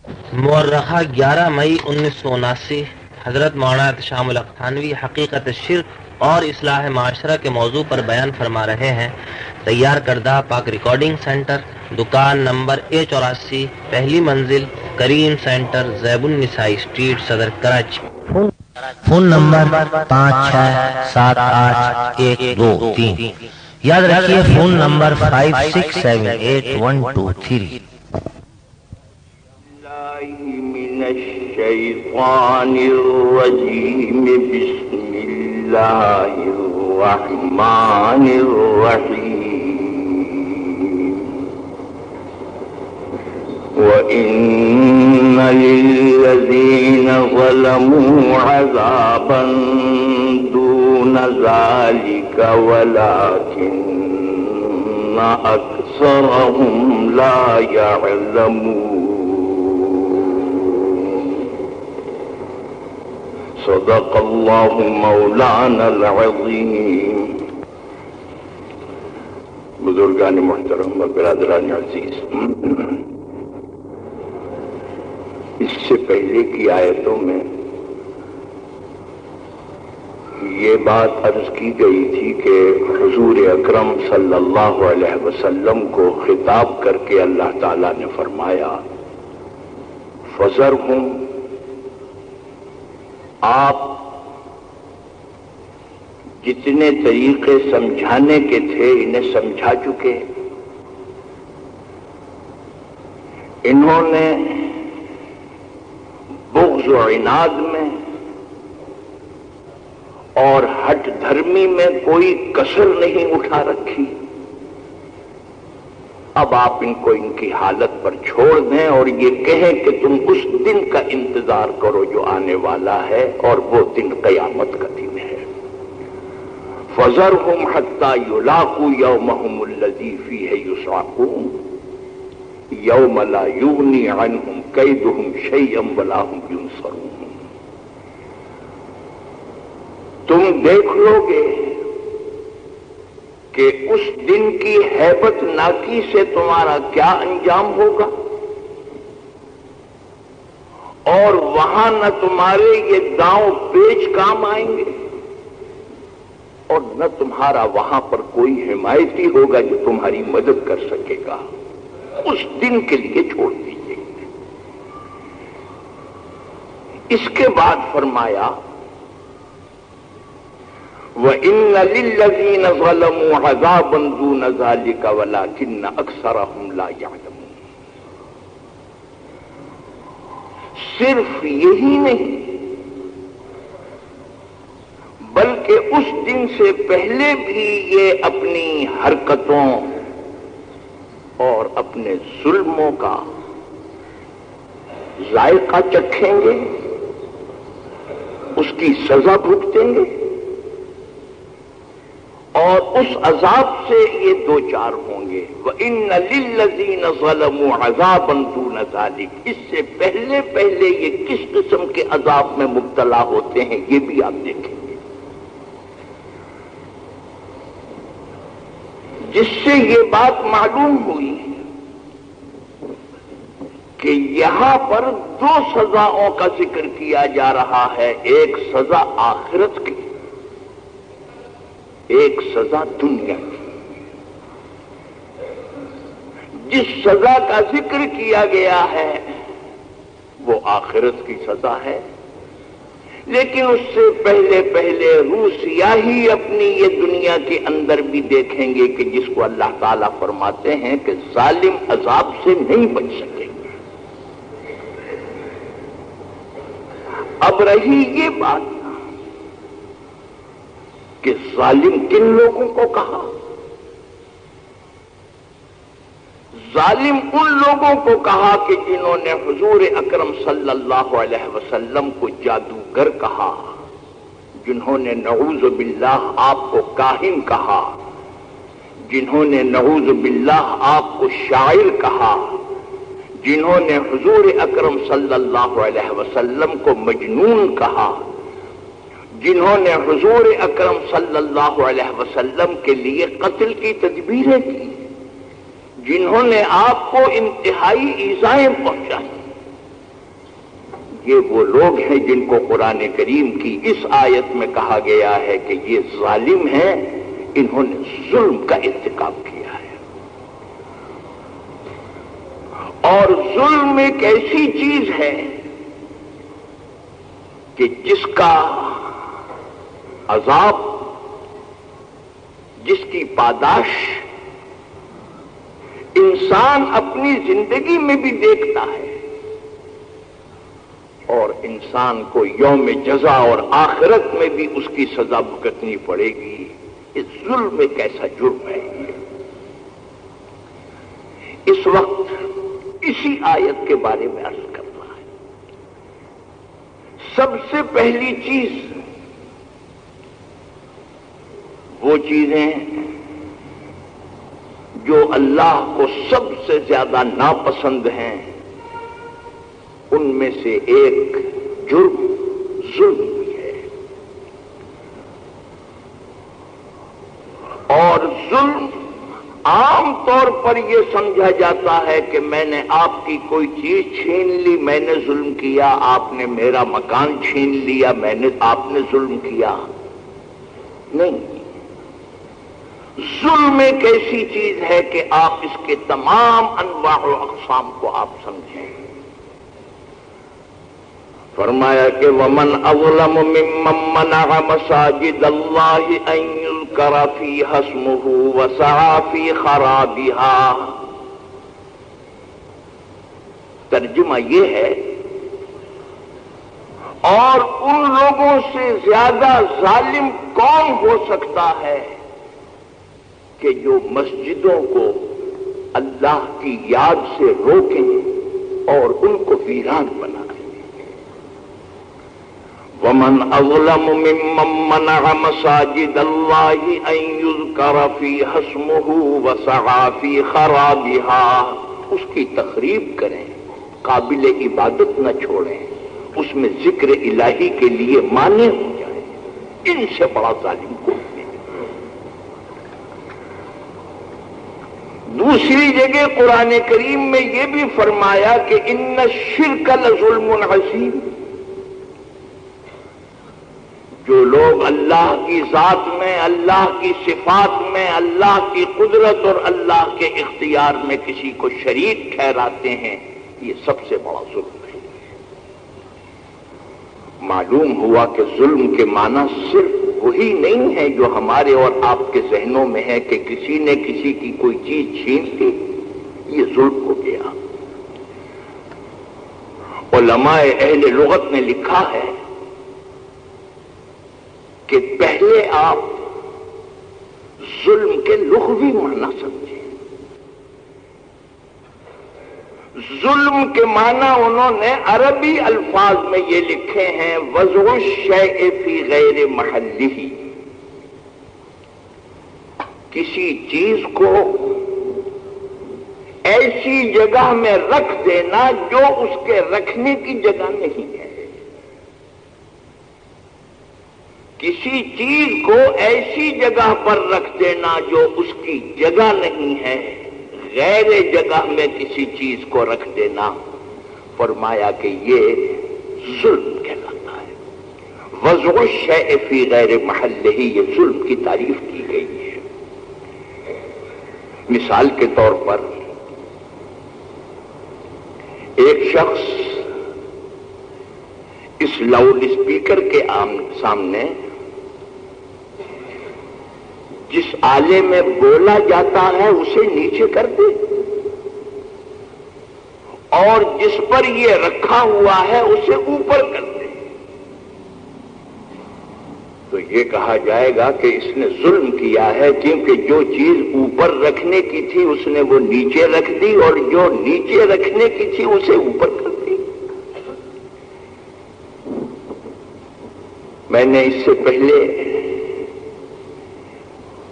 مورخہ 11 مئی 1979 حضرت مولانا شام الحق تھانوی حقیقت شرک اور اصلاح معاشرہ کے موضوع پر بیان فرما رہے ہیں۔ تیار کردہ پاک ریکارڈنگ سینٹر، دکان نمبر A84، پہلی منزل، کریم سینٹر، زیب النساء اسٹریٹ، صدر کراچی۔ Phone number 56788123۔ یاد رکھیے فون نمبر 56781223۔ من الشیطان الرجیم، بسم اللہ الرحمن الرحیم۔ وَإِنَّ لِلَّذِينَ ظَلَمُوا عَذَابًا دُونَ ذَلِكَ وَلَكِنَّ أَكْثَرَهُمْ لَا يَعْلَمُونَ۔ صدق اللہ مولانا العظیم۔ بزرگان محترم و برادران عزیز، اس سے پہلے کی آیتوں میں یہ بات عرض کی گئی تھی کہ حضور اکرم صلی اللہ علیہ وسلم کو خطاب کر کے اللہ تعالیٰ نے فرمایا فَذَرْهُمْ، آپ جتنے طریقے سمجھانے کے تھے انہیں سمجھا چکے۔ انہوں نے بغض و عناد میں اور ہٹ دھرمی میں کوئی کسر نہیں اٹھا رکھی۔ اب آپ ان کو ان کی حالت پر چھوڑ دیں اور یہ کہیں کہ تم اس دن کا انتظار کرو جو آنے والا ہے، اور وہ دن قیامت کا دن ہے۔ فَذَرْهُمْ حَتَّى يُلَاقُوا يَوْمَهُمُ الَّذِي فِيهِ يُصْعَقُونَ يَوْمَ لَا يُغْنِي عَنْهُمْ كَيْدُهُمْ شَيْئًا وَلَا هُمْ يُنصَرُونَ۔ تم دیکھ لو گے کہ اس دن کی ہیبت ناکی سے تمہارا کیا انجام ہوگا، اور وہاں نہ تمہارے یہ داؤں پیچ کام آئیں گے، اور نہ تمہارا وہاں پر کوئی حمایتی ہوگا جو تمہاری مدد کر سکے گا۔ اس دن کے لیے چھوڑ دیجیے۔ اس کے بعد فرمایا وَإِنَّ لِلَّذِينَ ظَلَمُوا عَذَابًا دُونَ ذَلِكَ وَلَكِنَّ أَكْثَرَهُمْ لَا يَعْلَمُونَ۔ صرف یہی نہیں بلکہ اس دن سے پہلے بھی یہ اپنی حرکتوں اور اپنے ظلموں کا ذائقہ چکھیں گے، اس کی سزا بھگتیں گے، اور اس عذاب سے یہ دو چار ہوں گے۔ وَإِنَّ لِلَّذِينَ ظَلَمُوا عَذَابًا دُونَ ذَلِكَ، اس سے پہلے یہ کس قسم کے عذاب میں مبتلا ہوتے ہیں یہ بھی آپ دیکھیں گے، جس سے یہ بات معلوم ہوئی کہ یہاں پر دو سزاؤں کا ذکر کیا جا رہا ہے، ایک سزا آخرت کی، ایک سزا دنیا کی۔ جس سزا کا ذکر کیا گیا ہے وہ آخرت کی سزا ہے، لیکن اس سے پہلے روح سیاہی اپنی یہ دنیا کے اندر بھی دیکھیں گے کہ جس کو اللہ تعالیٰ فرماتے ہیں کہ ظالم عذاب سے نہیں بچ سکیں گے۔ اب رہی یہ بات کہ ظالم کن لوگوں کو کہا؟ ظالم ان لوگوں کو کہا کہ جنہوں نے حضور اکرم صلی اللہ علیہ وسلم کو جادوگر کہا، جنہوں نے نعوذ باللہ آپ کو کاہن کہا، جنہوں نے نعوذ باللہ آپ کو شاعر کہا، جنہوں نے حضور اکرم صلی اللہ علیہ وسلم کو مجنون کہا، جنہوں نے حضور اکرم صلی اللہ علیہ وسلم کے لیے قتل کی تدبیریں کی، جنہوں نے آپ کو انتہائی ایذائیں پہنچائی، یہ وہ لوگ ہیں جن کو قرآن کریم کی اس آیت میں کہا گیا ہے کہ یہ ظالم ہیں، انہوں نے ظلم کا ارتکاب کیا ہے۔ اور ظلم ایک ایسی چیز ہے کہ جس کا عذاب، جس کی پاداش انسان اپنی زندگی میں بھی دیکھتا ہے، اور انسان کو یوم جزا اور آخرت میں بھی اس کی سزا بھگتنی پڑے گی۔ اس ظلم ایک ایسا جرم ہے۔ اس وقت اسی آیت کے بارے میں عرض کرنا ہے۔ سب سے پہلی چیز وہ چیزیں جو اللہ کو سب سے زیادہ ناپسند ہیں، ان میں سے ایک جرم ظلم بھی ہے۔ اور ظلم عام طور پر یہ سمجھا جاتا ہے کہ میں نے آپ کی کوئی چیز چھین لی، میں نے ظلم کیا، آپ نے میرا مکان چھین لیا، آپ نے ظلم کیا۔ نہیں، ظلم ایک ایسی چیز ہے کہ آپ اس کے تمام انواع و اقسام کو آپ سمجھیں۔ فرمایا کہ وَمَنْ أَظْلَمُ مِمَّنْ مَنَعَ مَسَاجِدَ اللَّهِ أَنْ يُذْكَرَ فِيهَا اسْمُهُ وَسَعَى فِي خَرَابِهَا۔ ترجمہ یہ ہے، اور ان لوگوں سے زیادہ ظالم کون ہو سکتا ہے کہ جو مسجدوں کو اللہ کی یاد سے روکیں اور ان کو ویران بنائیں۔ وَمَنْ أَظْلَمُ مِمَّنْ مَنَعَ مَسَاجِدَ اللَّهِ أَنْ يُذْكَرَ فِيهَا اسْمُهُ وَسَعَى فِي خَرَابِهَا۔ اس کی تخریب کریں، قابل عبادت نہ چھوڑیں، اس میں ذکر الہی کے لیے مانع ہو جائیں۔ ان سے بڑا ظالم کوئی نہیں۔ دوسری جگہ قرآن کریم میں یہ بھی فرمایا کہ ان الشرک لظلم عظیم۔ جو لوگ اللہ کی ذات میں، اللہ کی صفات میں، اللہ کی قدرت اور اللہ کے اختیار میں کسی کو شریک ٹھہراتے ہیں، یہ سب سے بڑا ظلم ہے۔ معلوم ہوا کہ ظلم کے معنی صرف وہی نہیں ہے جو ہمارے اور آپ کے ذہنوں میں ہے کہ کسی نے کسی کی کوئی چیز چھین لی، یہ ظلم ہو گیا۔ علماء اہل لغت نے لکھا ہے کہ پہلے آپ ظلم کے لغوی معنی سمجھیں۔ ظلم کے معنی انہوں نے عربی الفاظ میں یہ لکھے ہیں، وضع الشیء فی غیر محلہ، کسی چیز کو ایسی جگہ میں رکھ دینا جو اس کے رکھنے کی جگہ نہیں ہے۔ کسی چیز کو ایسی جگہ پر رکھ دینا جو اس کی جگہ نہیں ہے، غیر جگہ میں کسی چیز کو رکھ دینا، فرمایا کہ یہ ظلم کہلاتا ہے۔ وضع الشیء فی غیر محلہ، یہ ظلم کی تعریف کی گئی ہے۔ مثال کے طور پر ایک شخص اس لاؤڈ اسپیکر کے سامنے جس آلے میں بولا جاتا ہے اسے نیچے کر دے، اور جس پر یہ رکھا ہوا ہے اسے اوپر کر دے، تو یہ کہا جائے گا کہ اس نے ظلم کیا ہے، کیونکہ جو چیز اوپر رکھنے کی تھی اس نے وہ نیچے رکھ دی، اور جو نیچے رکھنے کی تھی اسے اوپر کر دی۔ میں نے اس سے پہلے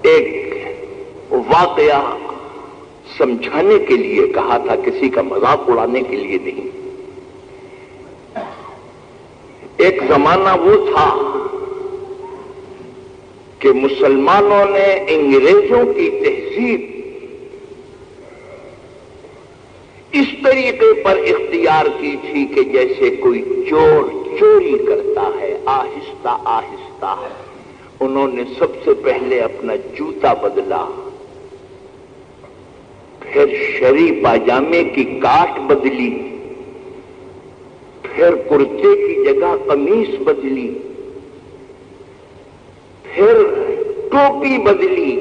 ایک واقعہ سمجھانے کے لیے کہا تھا، کسی کا مذاق اڑانے کے لیے نہیں۔ ایک زمانہ وہ تھا کہ مسلمانوں نے انگریزوں کی تہذیب، اس طریقے پر اختیار کی تھی کہ جیسے کوئی چور چوری کرتا ہے، آہستہ آہستہ۔ انہوں نے سب سے پہلے اپنا جوتا بدلا، پھر شرعی پاجامے کی کاٹ بدلی، پھر کرتے کی جگہ قمیص بدلی، پھر ٹوپی بدلی،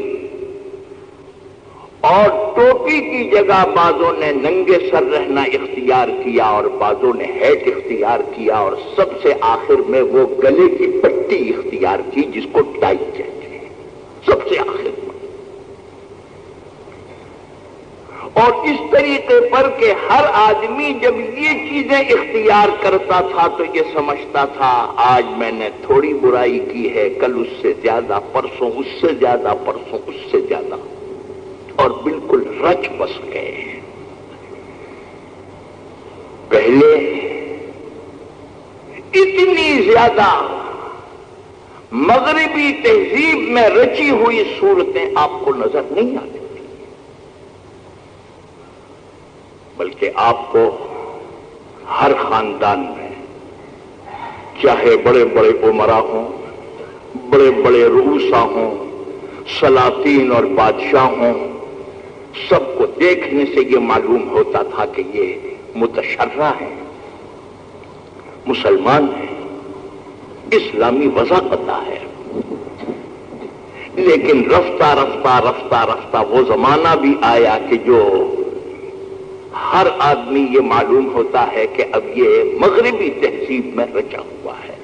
اور ٹوپی کی جگہ بعضوں نے ننگے سر رہنا اختیار کیا اور بعضوں نے ہیٹ اختیار کیا، اور سب سے آخر میں وہ گلے کی پٹی اختیار کی جس کو ٹائی کہتے ہیں، سب سے آخر میں۔ اور اس طریقے پر کہ ہر آدمی جب یہ چیزیں اختیار کرتا تھا تو یہ سمجھتا تھا آج میں نے تھوڑی برائی کی ہے، کل اس سے زیادہ، پرسوں اس سے زیادہ، پرسوں اس سے زیادہ، اور بالکل رچ بس گئے ہیں۔ پہلے اتنی زیادہ مغربی تہذیب میں رچی ہوئی صورتیں آپ کو نظر نہیں آتی، بلکہ آپ کو ہر خاندان میں، چاہے بڑے بڑے امراء ہوں، بڑے بڑے رؤسا ہوں، سلاطین اور بادشاہ ہوں، سب کو دیکھنے سے یہ معلوم ہوتا تھا کہ یہ متشرع ہیں، مسلمان ہیں، اسلامی وضاقتہ ہے۔ لیکن رفتہ رفتہ رفتہ رفتہ وہ زمانہ بھی آیا کہ جو ہر آدمی یہ معلوم ہوتا ہے کہ اب یہ مغربی تہذیب میں رچا ہوا ہے۔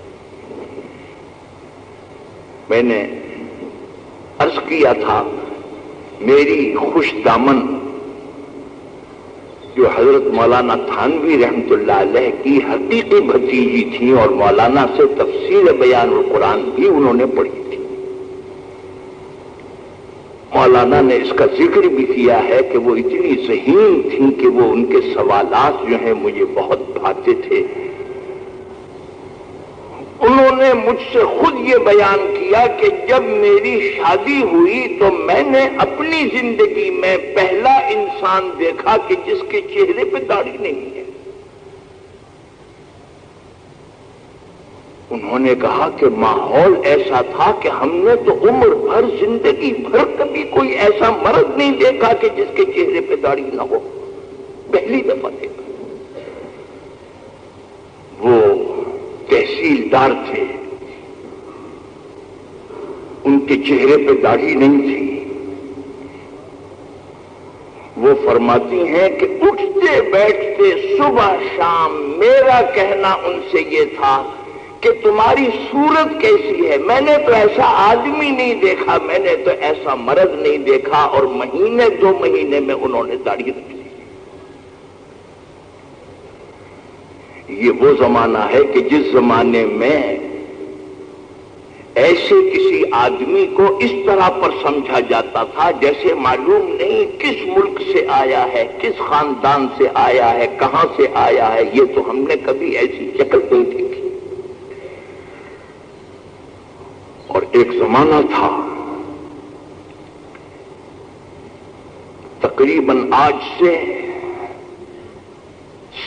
میں نے عرض کیا تھا میری خوش دامن جو حضرت مولانا تھانوی رحمت اللہ علیہ کی حقیقی بھتیجی تھی اور مولانا سے تفسیر بیان القرآن بھی انہوں نے پڑھی تھی، مولانا نے اس کا ذکر بھی کیا ہے کہ وہ اتنی ذہین تھیں کہ وہ ان کے سوالات جو ہیں مجھے بہت بھاتے تھے۔ انہوں نے مجھ سے خود یہ بیان کیا کہ جب میری شادی ہوئی تو میں نے اپنی زندگی میں پہلا انسان دیکھا کہ جس کے چہرے پہ داڑھی نہیں ہے۔ انہوں نے کہا کہ ماحول ایسا تھا کہ ہم نے تو عمر بھر، زندگی بھر کبھی کوئی ایسا مرد نہیں دیکھا کہ جس کے چہرے پہ داڑھی نہ ہو، پہلی دفعہ دیکھا۔ وہ تحصیلدار تھے، ان کے چہرے پہ داڑھی نہیں تھی۔ وہ فرماتی ہیں کہ اٹھتے بیٹھتے صبح شام میرا کہنا ان سے یہ تھا کہ تمہاری صورت کیسی ہے؟ میں نے تو ایسا آدمی نہیں دیکھا، میں نے تو ایسا مرد نہیں دیکھا، اور مہینے 2 مہینے میں انہوں نے داڑھی رکھ لی۔ یہ وہ زمانہ ہے کہ جس زمانے میں ایسے کسی آدمی کو اس طرح پر سمجھا جاتا تھا جیسے معلوم نہیں کس ملک سے آیا ہے، کس خاندان سے آیا ہے، کہاں سے آیا ہے، یہ تو ہم نے کبھی ایسی شکل نہیں دیکھی۔ اور ایک زمانہ تھا تقریباً آج سے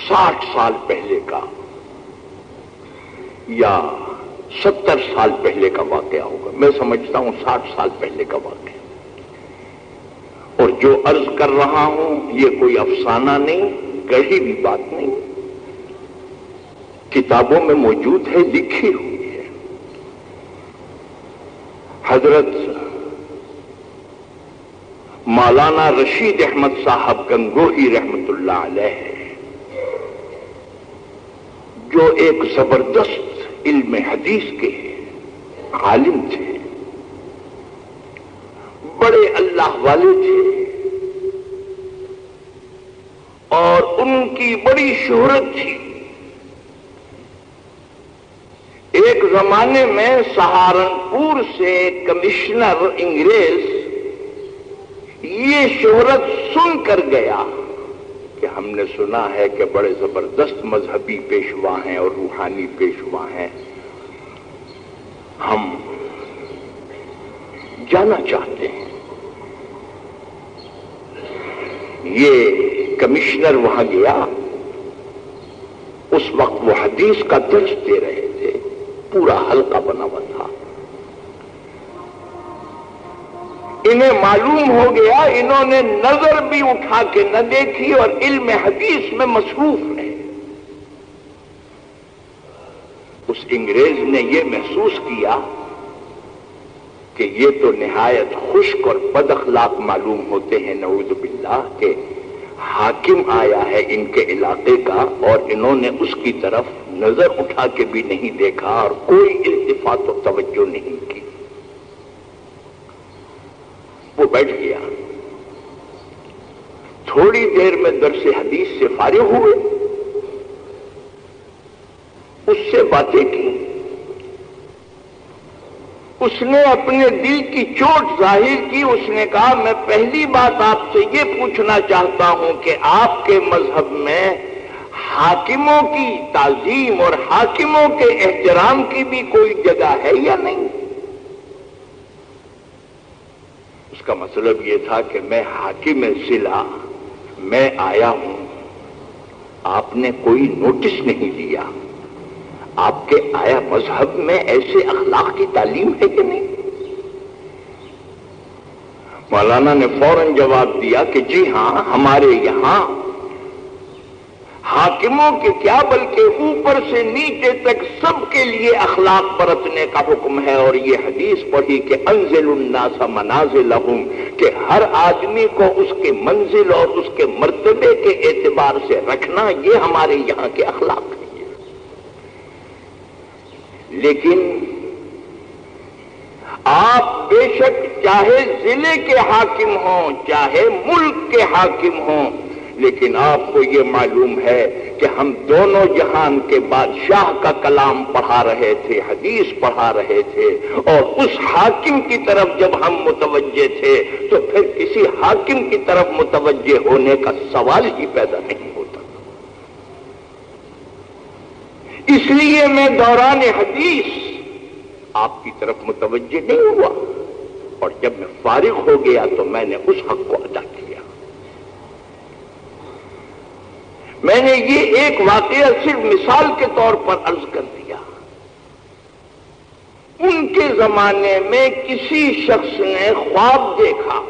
60 سال پہلے کا یا 70 سال پہلے کا واقعہ ہوگا، میں سمجھتا ہوں 60 سال پہلے کا واقعہ۔ اور جو عرض کر رہا ہوں یہ کوئی افسانہ نہیں، گڑھی بھی بات نہیں، کتابوں میں موجود ہے، لکھی ہوئی ہے۔ حضرت مولانا رشید احمد صاحب گنگوہی رحمت اللہ علیہ جو ایک زبردست علم حدیث کے عالم تھے، بڑے اللہ والے تھے، اور ان کی بڑی شہرت تھی۔ ایک زمانے میں سہارنپور سے کمشنر انگریز یہ شہرت سن کر گیا کہ ہم نے سنا ہے کہ بڑے زبردست مذہبی پیشوا ہیں اور روحانی پیشوا ہیں، ہم جانا چاہتے ہیں۔ یہ کمشنر وہاں گیا، اس وقت وہ حدیث کا درس دے رہے تھے، پورا حلقہ بنا ہوا تھا۔ انہیں معلوم ہو گیا انہوں نے نظر بھی اٹھا کے نہ دیکھی اور علم حدیث میں مصروف رہے۔ اس انگریز نے یہ محسوس کیا کہ یہ تو نہایت خشک اور بد اخلاق معلوم ہوتے ہیں، نعوذ باللہ، کہ حاکم آیا ہے ان کے علاقے کا اور انہوں نے اس کی طرف نظر اٹھا کے بھی نہیں دیکھا اور کوئی التفات و توجہ نہیں کی۔ وہ بیٹھ گیا، تھوڑی دیر میں درس حدیث سے فارغ ہوئے، اس سے باتیں کی، اس نے اپنے دل کی چوٹ ظاہر کی۔ اس نے کہا میں پہلی بات آپ سے یہ پوچھنا چاہتا ہوں کہ آپ کے مذہب میں حاکموں کی تعظیم اور حاکموں کے احترام کی بھی کوئی جگہ ہے یا نہیں؟ اس کا مطلب یہ تھا کہ میں حاکم ضلع میں آیا ہوں، آپ نے کوئی نوٹس نہیں لیا، آپ کے آیا مذہب میں ایسے اخلاق کی تعلیم ہے کہ نہیں؟ مولانا نے فوراً جواب دیا کہ جی ہاں، ہمارے یہاں حاکموں کے کیا بلکہ اوپر سے نیچے تک سب کے لیے اخلاق برتنے کا حکم ہے، اور یہ حدیث پڑھی کہ انزل الناس منازلہم، کہ ہر آدمی کو اس کے منزل اور اس کے مرتبے کے اعتبار سے رکھنا، یہ ہمارے یہاں کے اخلاق ہے۔ لیکن آپ بے شک چاہے ضلع کے حاکم ہوں چاہے ملک کے حاکم ہوں، لیکن آپ کو یہ معلوم ہے کہ ہم دونوں جہان کے بادشاہ کا کلام پڑھا رہے تھے، حدیث پڑھا رہے تھے، اور اس حاکم کی طرف جب ہم متوجہ تھے تو پھر کسی حاکم کی طرف متوجہ ہونے کا سوال ہی پیدا نہیں ہوتا۔ اس لیے میں دوران حدیث آپ کی طرف متوجہ نہیں ہوا، اور جب میں فارغ ہو گیا تو میں نے اس حق کو ادا کیا۔ میں نے یہ ایک واقعہ صرف مثال کے طور پر عرض کر دیا۔ ان کے زمانے میں کسی شخص نے خواب دیکھا،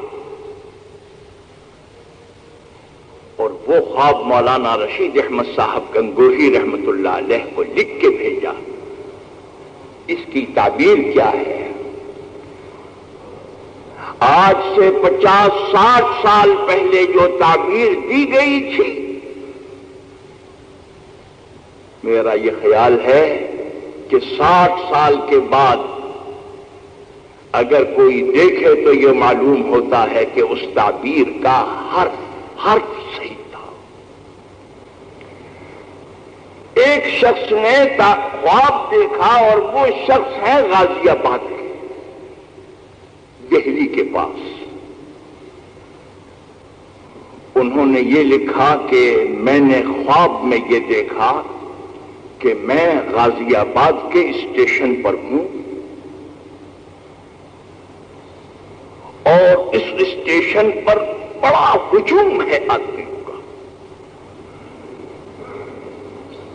اور وہ خواب مولانا رشید احمد صاحب گنگوہی رحمت اللہ علیہ کو لکھ کے بھیجا۔ اس کی تعبیر کیا ہے؟ آج سے 50-60 سال پہلے جو تعبیر دی گئی تھی، میرا یہ خیال ہے کہ 60 سال کے بعد اگر کوئی دیکھے تو یہ معلوم ہوتا ہے کہ اس تعبیر کا حرف صحیح تھا۔ ایک شخص نے خواب دیکھا، اور وہ شخص ہے غازی آباد کے، دہلی کے پاس۔ انہوں نے یہ لکھا کہ میں نے خواب میں یہ دیکھا کہ میں غازی آباد کے اسٹیشن پر ہوں، اور اس اسٹیشن پر بڑا ہجوم ہے آدمیوں کا۔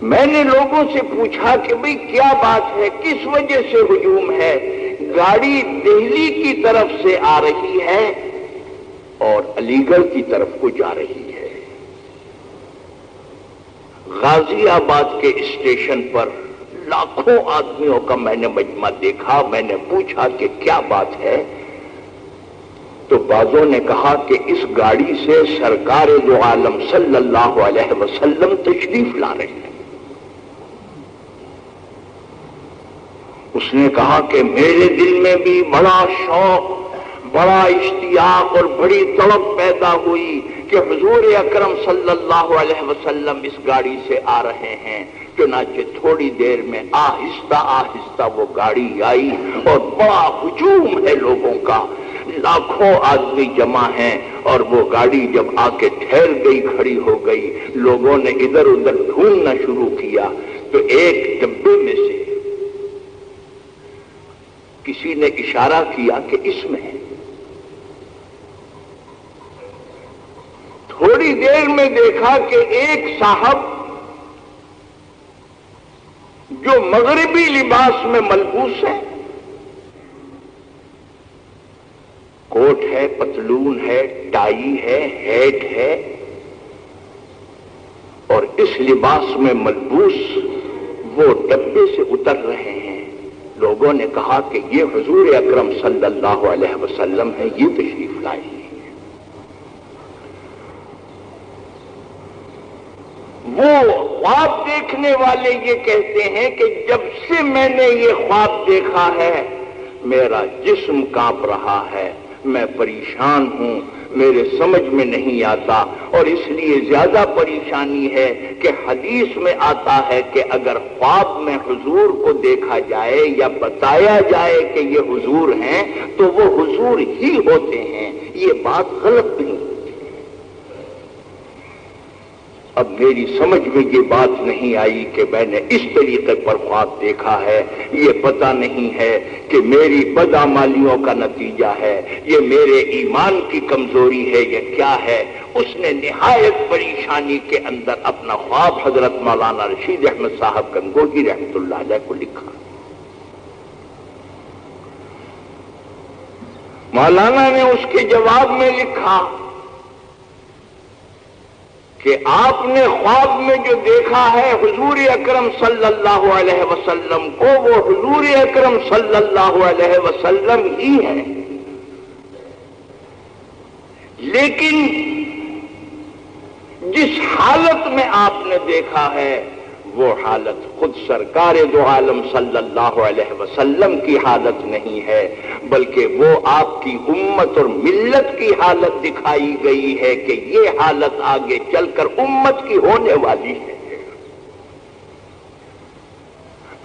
میں نے لوگوں سے پوچھا کہ بھئی کیا بات ہے، کس وجہ سے ہجوم ہے؟ گاڑی دہلی کی طرف سے آ رہی ہے اور علی گڑھ کی طرف کو جا رہی ہے۔ غازی آباد کے اسٹیشن پر لاکھوں آدمیوں کا میں نے مجمع دیکھا۔ میں نے پوچھا کہ کیا بات ہے؟ تو بعضوں نے کہا کہ اس گاڑی سے سرکار دو عالم صلی اللہ علیہ وسلم تشریف لا رہے ہیں۔ اس نے کہا کہ میرے دل میں بھی بڑا شوق، بڑا اشتیاق اور بڑی طلب پیدا ہوئی کہ حضور اکرم صلی اللہ علیہ وسلم اس گاڑی سے آ رہے ہیں۔ چنانچہ تھوڑی دیر میں آہستہ آہستہ وہ گاڑی آئی، اور بڑا ہجوم ہے لوگوں کا، لاکھوں آدمی جمع ہیں، اور وہ گاڑی جب آ کے ٹھہر گئی، کھڑی ہو گئی، لوگوں نے ادھر ادھر ڈھونڈنا شروع کیا، تو ایک ڈبے میں سے کسی نے اشارہ کیا کہ اس میں ہے۔ تھوڑی دیر میں دیکھا کہ ایک صاحب جو مغربی لباس میں ملبوس ہے، کوٹ ہے، پتلون ہے، ٹائی ہے، ہیٹ ہے، اور اس لباس میں ملبوس وہ ڈبے سے اتر رہے ہیں۔ لوگوں نے کہا کہ یہ حضور اکرم صلی اللہ علیہ وسلم ہے، یہ تشریف لائے ہیں۔ وہ خواب دیکھنے والے یہ کہتے ہیں کہ جب سے میں نے یہ خواب دیکھا ہے میرا جسم کانپ رہا ہے، میں پریشان ہوں، میرے سمجھ میں نہیں آتا، اور اس لیے زیادہ پریشانی ہے کہ حدیث میں آتا ہے کہ اگر خواب میں حضور کو دیکھا جائے یا بتایا جائے کہ یہ حضور ہیں تو وہ حضور ہی ہوتے ہیں، یہ بات غلط نہیں۔ اب میری سمجھ میں یہ بات نہیں آئی کہ میں نے اس طریقے پر خواب دیکھا ہے، یہ پتہ نہیں ہے کہ میری بدعمالیوں کا نتیجہ ہے، یہ میرے ایمان کی کمزوری ہے، یہ کیا ہے۔ اس نے نہایت پریشانی کے اندر اپنا خواب حضرت مولانا رشید احمد صاحب گنگوہی رحمۃ اللہ علیہ کو لکھا۔ مولانا نے اس کے جواب میں لکھا کہ آپ نے خواب میں جو دیکھا ہے حضور اکرم صلی اللہ علیہ وسلم کو، وہ حضور اکرم صلی اللہ علیہ وسلم ہی ہے، لیکن جس حالت میں آپ نے دیکھا ہے وہ حالت خود سرکار دو عالم صلی اللہ علیہ وسلم کی حالت نہیں ہے، بلکہ وہ آپ کی امت اور ملت کی حالت دکھائی گئی ہے کہ یہ حالت آگے چل کر امت کی ہونے والی ہے۔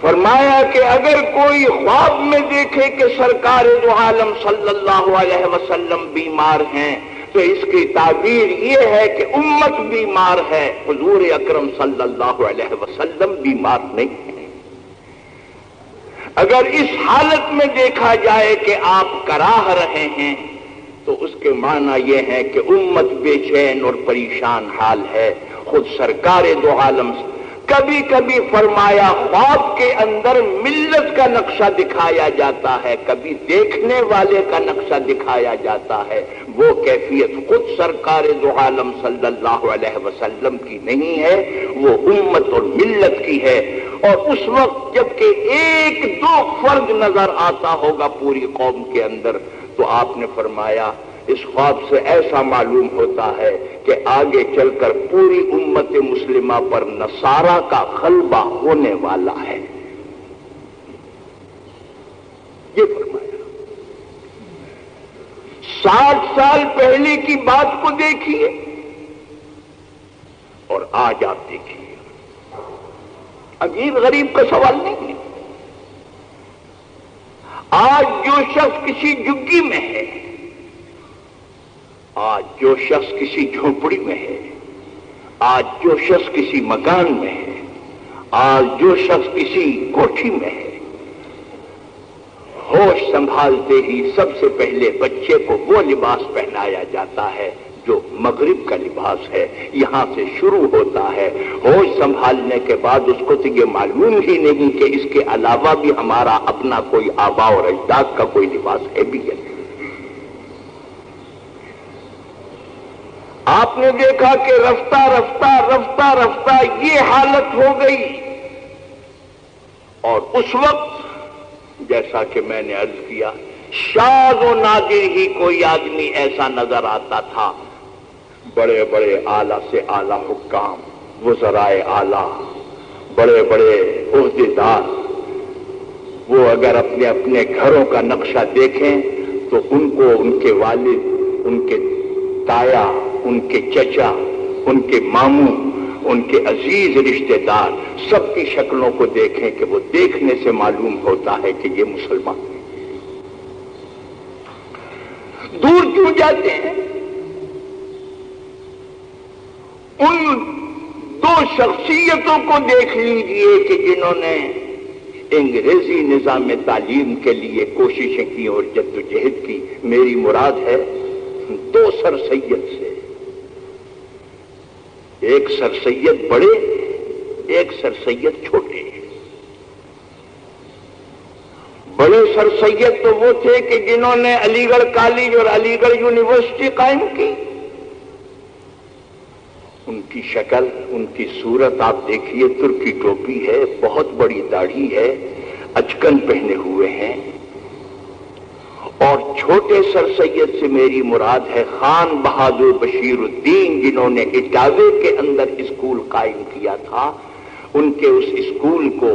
فرمایا کہ اگر کوئی خواب میں دیکھے کہ سرکار دو عالم صلی اللہ علیہ وسلم بیمار ہیں تو اس کی تعبیر یہ ہے کہ امت بیمار ہے، حضور اکرم صلی اللہ علیہ وسلم بیمار نہیں ہے۔ اگر اس حالت میں دیکھا جائے کہ آپ کراہ رہے ہیں تو اس کے معنی یہ ہے کہ امت بے چین اور پریشان حال ہے۔ خود سرکار دو عالم کبھی کبھی فرمایا خواب کے اندر ملت کا نقشہ دکھایا جاتا ہے، کبھی دیکھنے والے کا نقشہ دکھایا جاتا ہے، وہ کیفیت خود سرکار دو عالم صلی اللہ علیہ وسلم کی نہیں ہے، وہ امت اور ملت کی ہے۔ اور اس وقت جبکہ ایک دو فرد نظر آتا ہوگا پوری قوم کے اندر تو آپ نے فرمایا اس خواب سے ایسا معلوم ہوتا ہے کہ آگے چل کر پوری امت مسلمہ پر نصارہ کا غلبہ ہونے والا ہے، یہ فرمایا۔ 60 سال پہلے کی بات کو دیکھیے اور آج آپ دیکھیے، عجیب غریب کا سوال نہیں ہے۔ آج جو شخص کسی جھگی میں ہے، آج جو شخص کسی جھونپڑی میں ہے، آج جو شخص کسی مکان میں ہے، آج جو شخص کسی کوٹھی میں ہے، ہوش سنبھالتے ہی سب سے پہلے بچے کو وہ لباس پہنایا جاتا ہے جو مغرب کا لباس ہے، یہاں سے شروع ہوتا ہے۔ ہوش سنبھالنے کے بعد اس کو تو یہ معلوم ہی نہیں کہ اس کے علاوہ بھی ہمارا اپنا کوئی آباء اور اجداد کا کوئی لباس ہے بھی ہے۔ آپ نے دیکھا کہ رفتہ رفتہ رفتہ رفتہ یہ حالت ہو گئی، اور اس وقت جیسا کہ میں نے عرض کیا شاذ و نادر ہی کوئی آدمی ایسا نظر آتا تھا، بڑے بڑے اعلیٰ سے اعلیٰ حکام، وزرائے اعلیٰ، بڑے بڑے عہدیدار، وہ اگر اپنے اپنے گھروں کا نقشہ دیکھیں تو ان کو ان کے والد، ان کے تایا، ان کے چچا، ان کے ماموں، ان کے عزیز رشتہ دار، سب کی شکلوں کو دیکھیں کہ وہ دیکھنے سے معلوم ہوتا ہے کہ یہ مسلمان ہیں۔ دور کیوں جاتے ہیں؟ ان دو شخصیتوں کو دیکھ لیجئے کہ جنہوں نے انگریزی نظام تعلیم کے لیے کوششیں کی اور جدوجہد کی۔ میری مراد ہے دو سر سید سے، ایک سر سید بڑے، ایک سر سید چھوٹے۔ بڑے سر سید تو وہ تھے کہ جنہوں نے علی گڑھ کالج اور علی گڑھ یونیورسٹی قائم کی۔ ان کی شکل، ان کی صورت آپ دیکھیے، ترکی ٹوپی ہے، بہت بڑی داڑھی ہے، اچکن پہنے ہوئے ہیں۔ اور چھوٹے سر سید سے میری مراد ہے خان بہادر بشیر الدین، جنہوں نے اٹاوے کے اندر اسکول قائم کیا تھا۔ ان کے اس اسکول کو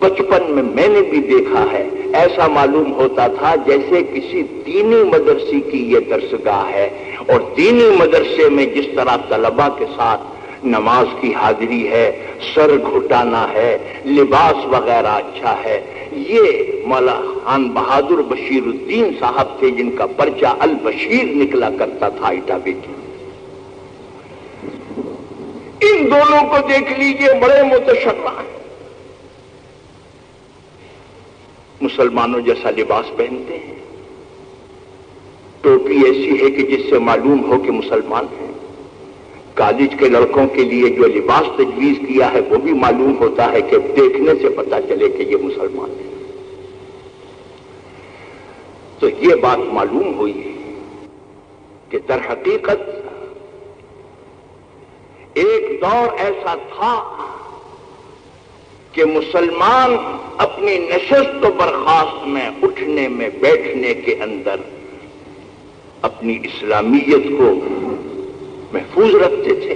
بچپن میں نے بھی دیکھا ہے، ایسا معلوم ہوتا تھا جیسے کسی دینی مدرسے کی یہ درسگاہ ہے، اور دینی مدرسے میں جس طرح طلباء کے ساتھ نماز کی حاضری ہے، سر گھٹانا ہے، لباس وغیرہ اچھا ہے۔ یہ مولا خان بہادر بشیر الدین صاحب تھے جن کا پرچہ البشیر نکلا کرتا تھا اٹاوے کی۔ ان دونوں کو دیکھ لیجئے، بڑے متشرع ہیں، مسلمانوں جیسا لباس پہنتے ہیں، ٹوپی ایسی ہے کہ جس سے معلوم ہو کہ مسلمان ہیں۔ کالج کے لڑکوں کے لیے جو لباس تجویز کیا ہے وہ بھی معلوم ہوتا ہے کہ دیکھنے سے پتا چلے کہ یہ مسلمان ہیں۔ تو یہ بات معلوم ہوئی کہ در حقیقت ایک دور ایسا تھا کہ مسلمان اپنی نشست و برخاست میں، اٹھنے میں، بیٹھنے کے اندر اپنی اسلامیت کو محفوظ رکھتے تھے۔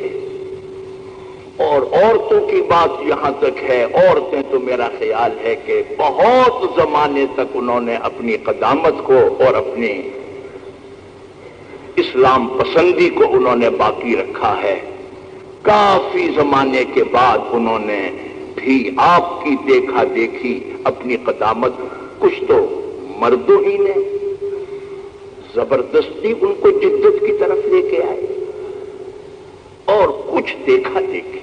اور عورتوں کی بات یہاں تک ہے، عورتیں تو میرا خیال ہے کہ بہت زمانے تک انہوں نے اپنی قدامت کو اور اپنی اسلام پسندی کو انہوں نے باقی رکھا ہے۔ کافی زمانے کے بعد انہوں نے بھی آپ کی دیکھا دیکھی اپنی قدامت، کچھ تو مردوں ہی نے زبردستی ان کو جدت کی طرف لے کے آئے، اور کچھ دیکھا دیکھی۔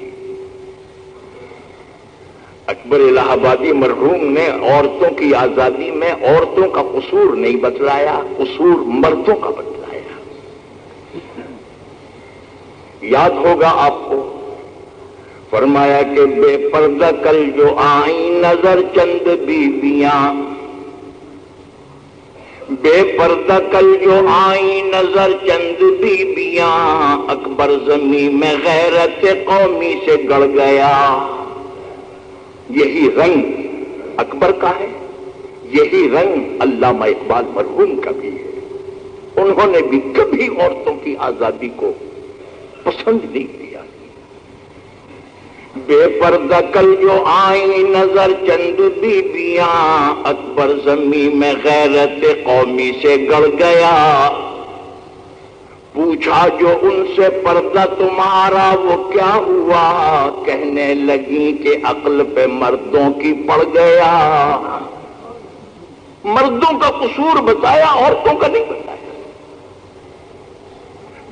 اکبر الہ آبادی مرحوم نے عورتوں کی آزادی میں عورتوں کا قصور نہیں بتلایا، قصور مردوں کا بتلایا۔ یاد ہوگا آپ کو، فرمایا کہ بے پردہ کل جو آئیں نظر چند بیویاں، بے پردہ کل جو آئیں نظر چند بیویاں، اکبر زمین میں غیرت قومی سے گڑ گیا۔ یہی رنگ اکبر کا ہے، یہی رنگ علامہ اقبال مرحوم کا بھی ہے۔ انہوں نے بھی کبھی عورتوں کی آزادی کو پسند نہیں کیا۔ بے پردہ کل جو آئیں نظر چند بیویاں، اکبر زمین میں غیرت قومی سے گڑ گیا۔ پوچھا جو ان سے پردہ تمہارا وہ کیا ہوا، کہنے لگی کہ عقل پہ مردوں کی پڑ گیا۔ مردوں کا قصور بتایا، عورتوں کا نہیں بتایا۔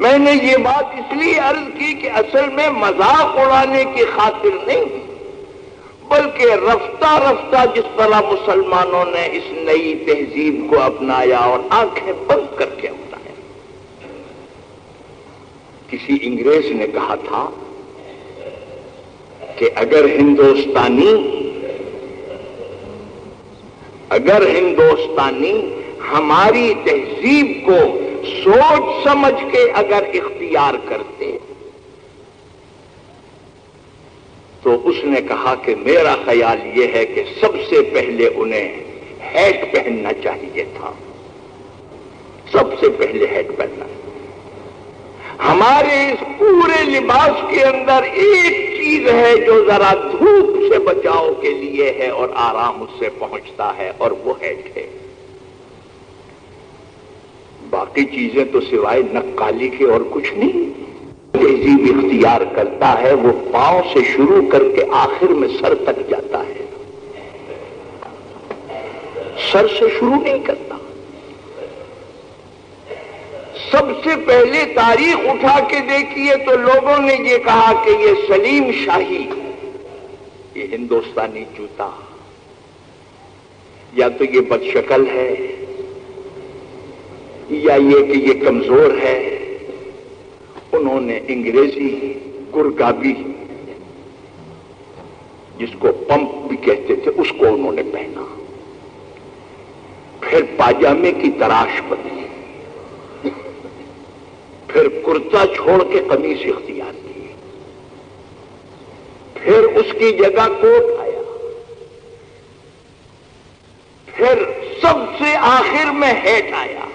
میں نے یہ بات اس لیے عرض کی کہ اصل میں مذاق اڑانے کی خاطر نہیں، بلکہ رفتہ رفتہ جس طرح مسلمانوں نے اس نئی تہذیب کو اپنایا اور آنکھیں بند کر کے اپنایا۔ کسی انگریز نے کہا تھا کہ اگر ہندوستانی ہماری تہذیب کو سوچ سمجھ کے اگر اختیار کرتے، تو اس نے کہا کہ میرا خیال یہ ہے کہ سب سے پہلے انہیں ہیٹ پہننا چاہیے تھا، سب سے پہلے ہیٹ پہننا۔ ہمارے اس پورے لباس کے اندر ایک چیز ہے جو ذرا دھوپ سے بچاؤ کے لیے ہے اور آرام اس سے پہنچتا ہے، اور وہ ہیٹ ہے۔ باقی چیزیں تو سوائے نقالی کے اور کچھ نہیں۔ تہذیب اختیار کرتا ہے وہ پاؤں سے شروع کر کے آخر میں سر تک جاتا ہے، سر سے شروع نہیں کرتا۔ سب سے پہلے تاریخ اٹھا کے دیکھیے تو لوگوں نے یہ کہا کہ یہ سلیم شاہی، یہ ہندوستانی جوتا، یا تو یہ بدشکل ہے، یا یہ کہ یہ کمزور ہے، انہوں نے انگریزی گرگابی جس کو پمپ بھی کہتے تھے اس کو انہوں نے پہنا، پھر پاجامے کی تراش بدلی، پھر کرتا چھوڑ کے قمیص اختیار کی، پھر اس کی جگہ کوٹ آیا، پھر سب سے آخر میں ہیٹ آیا۔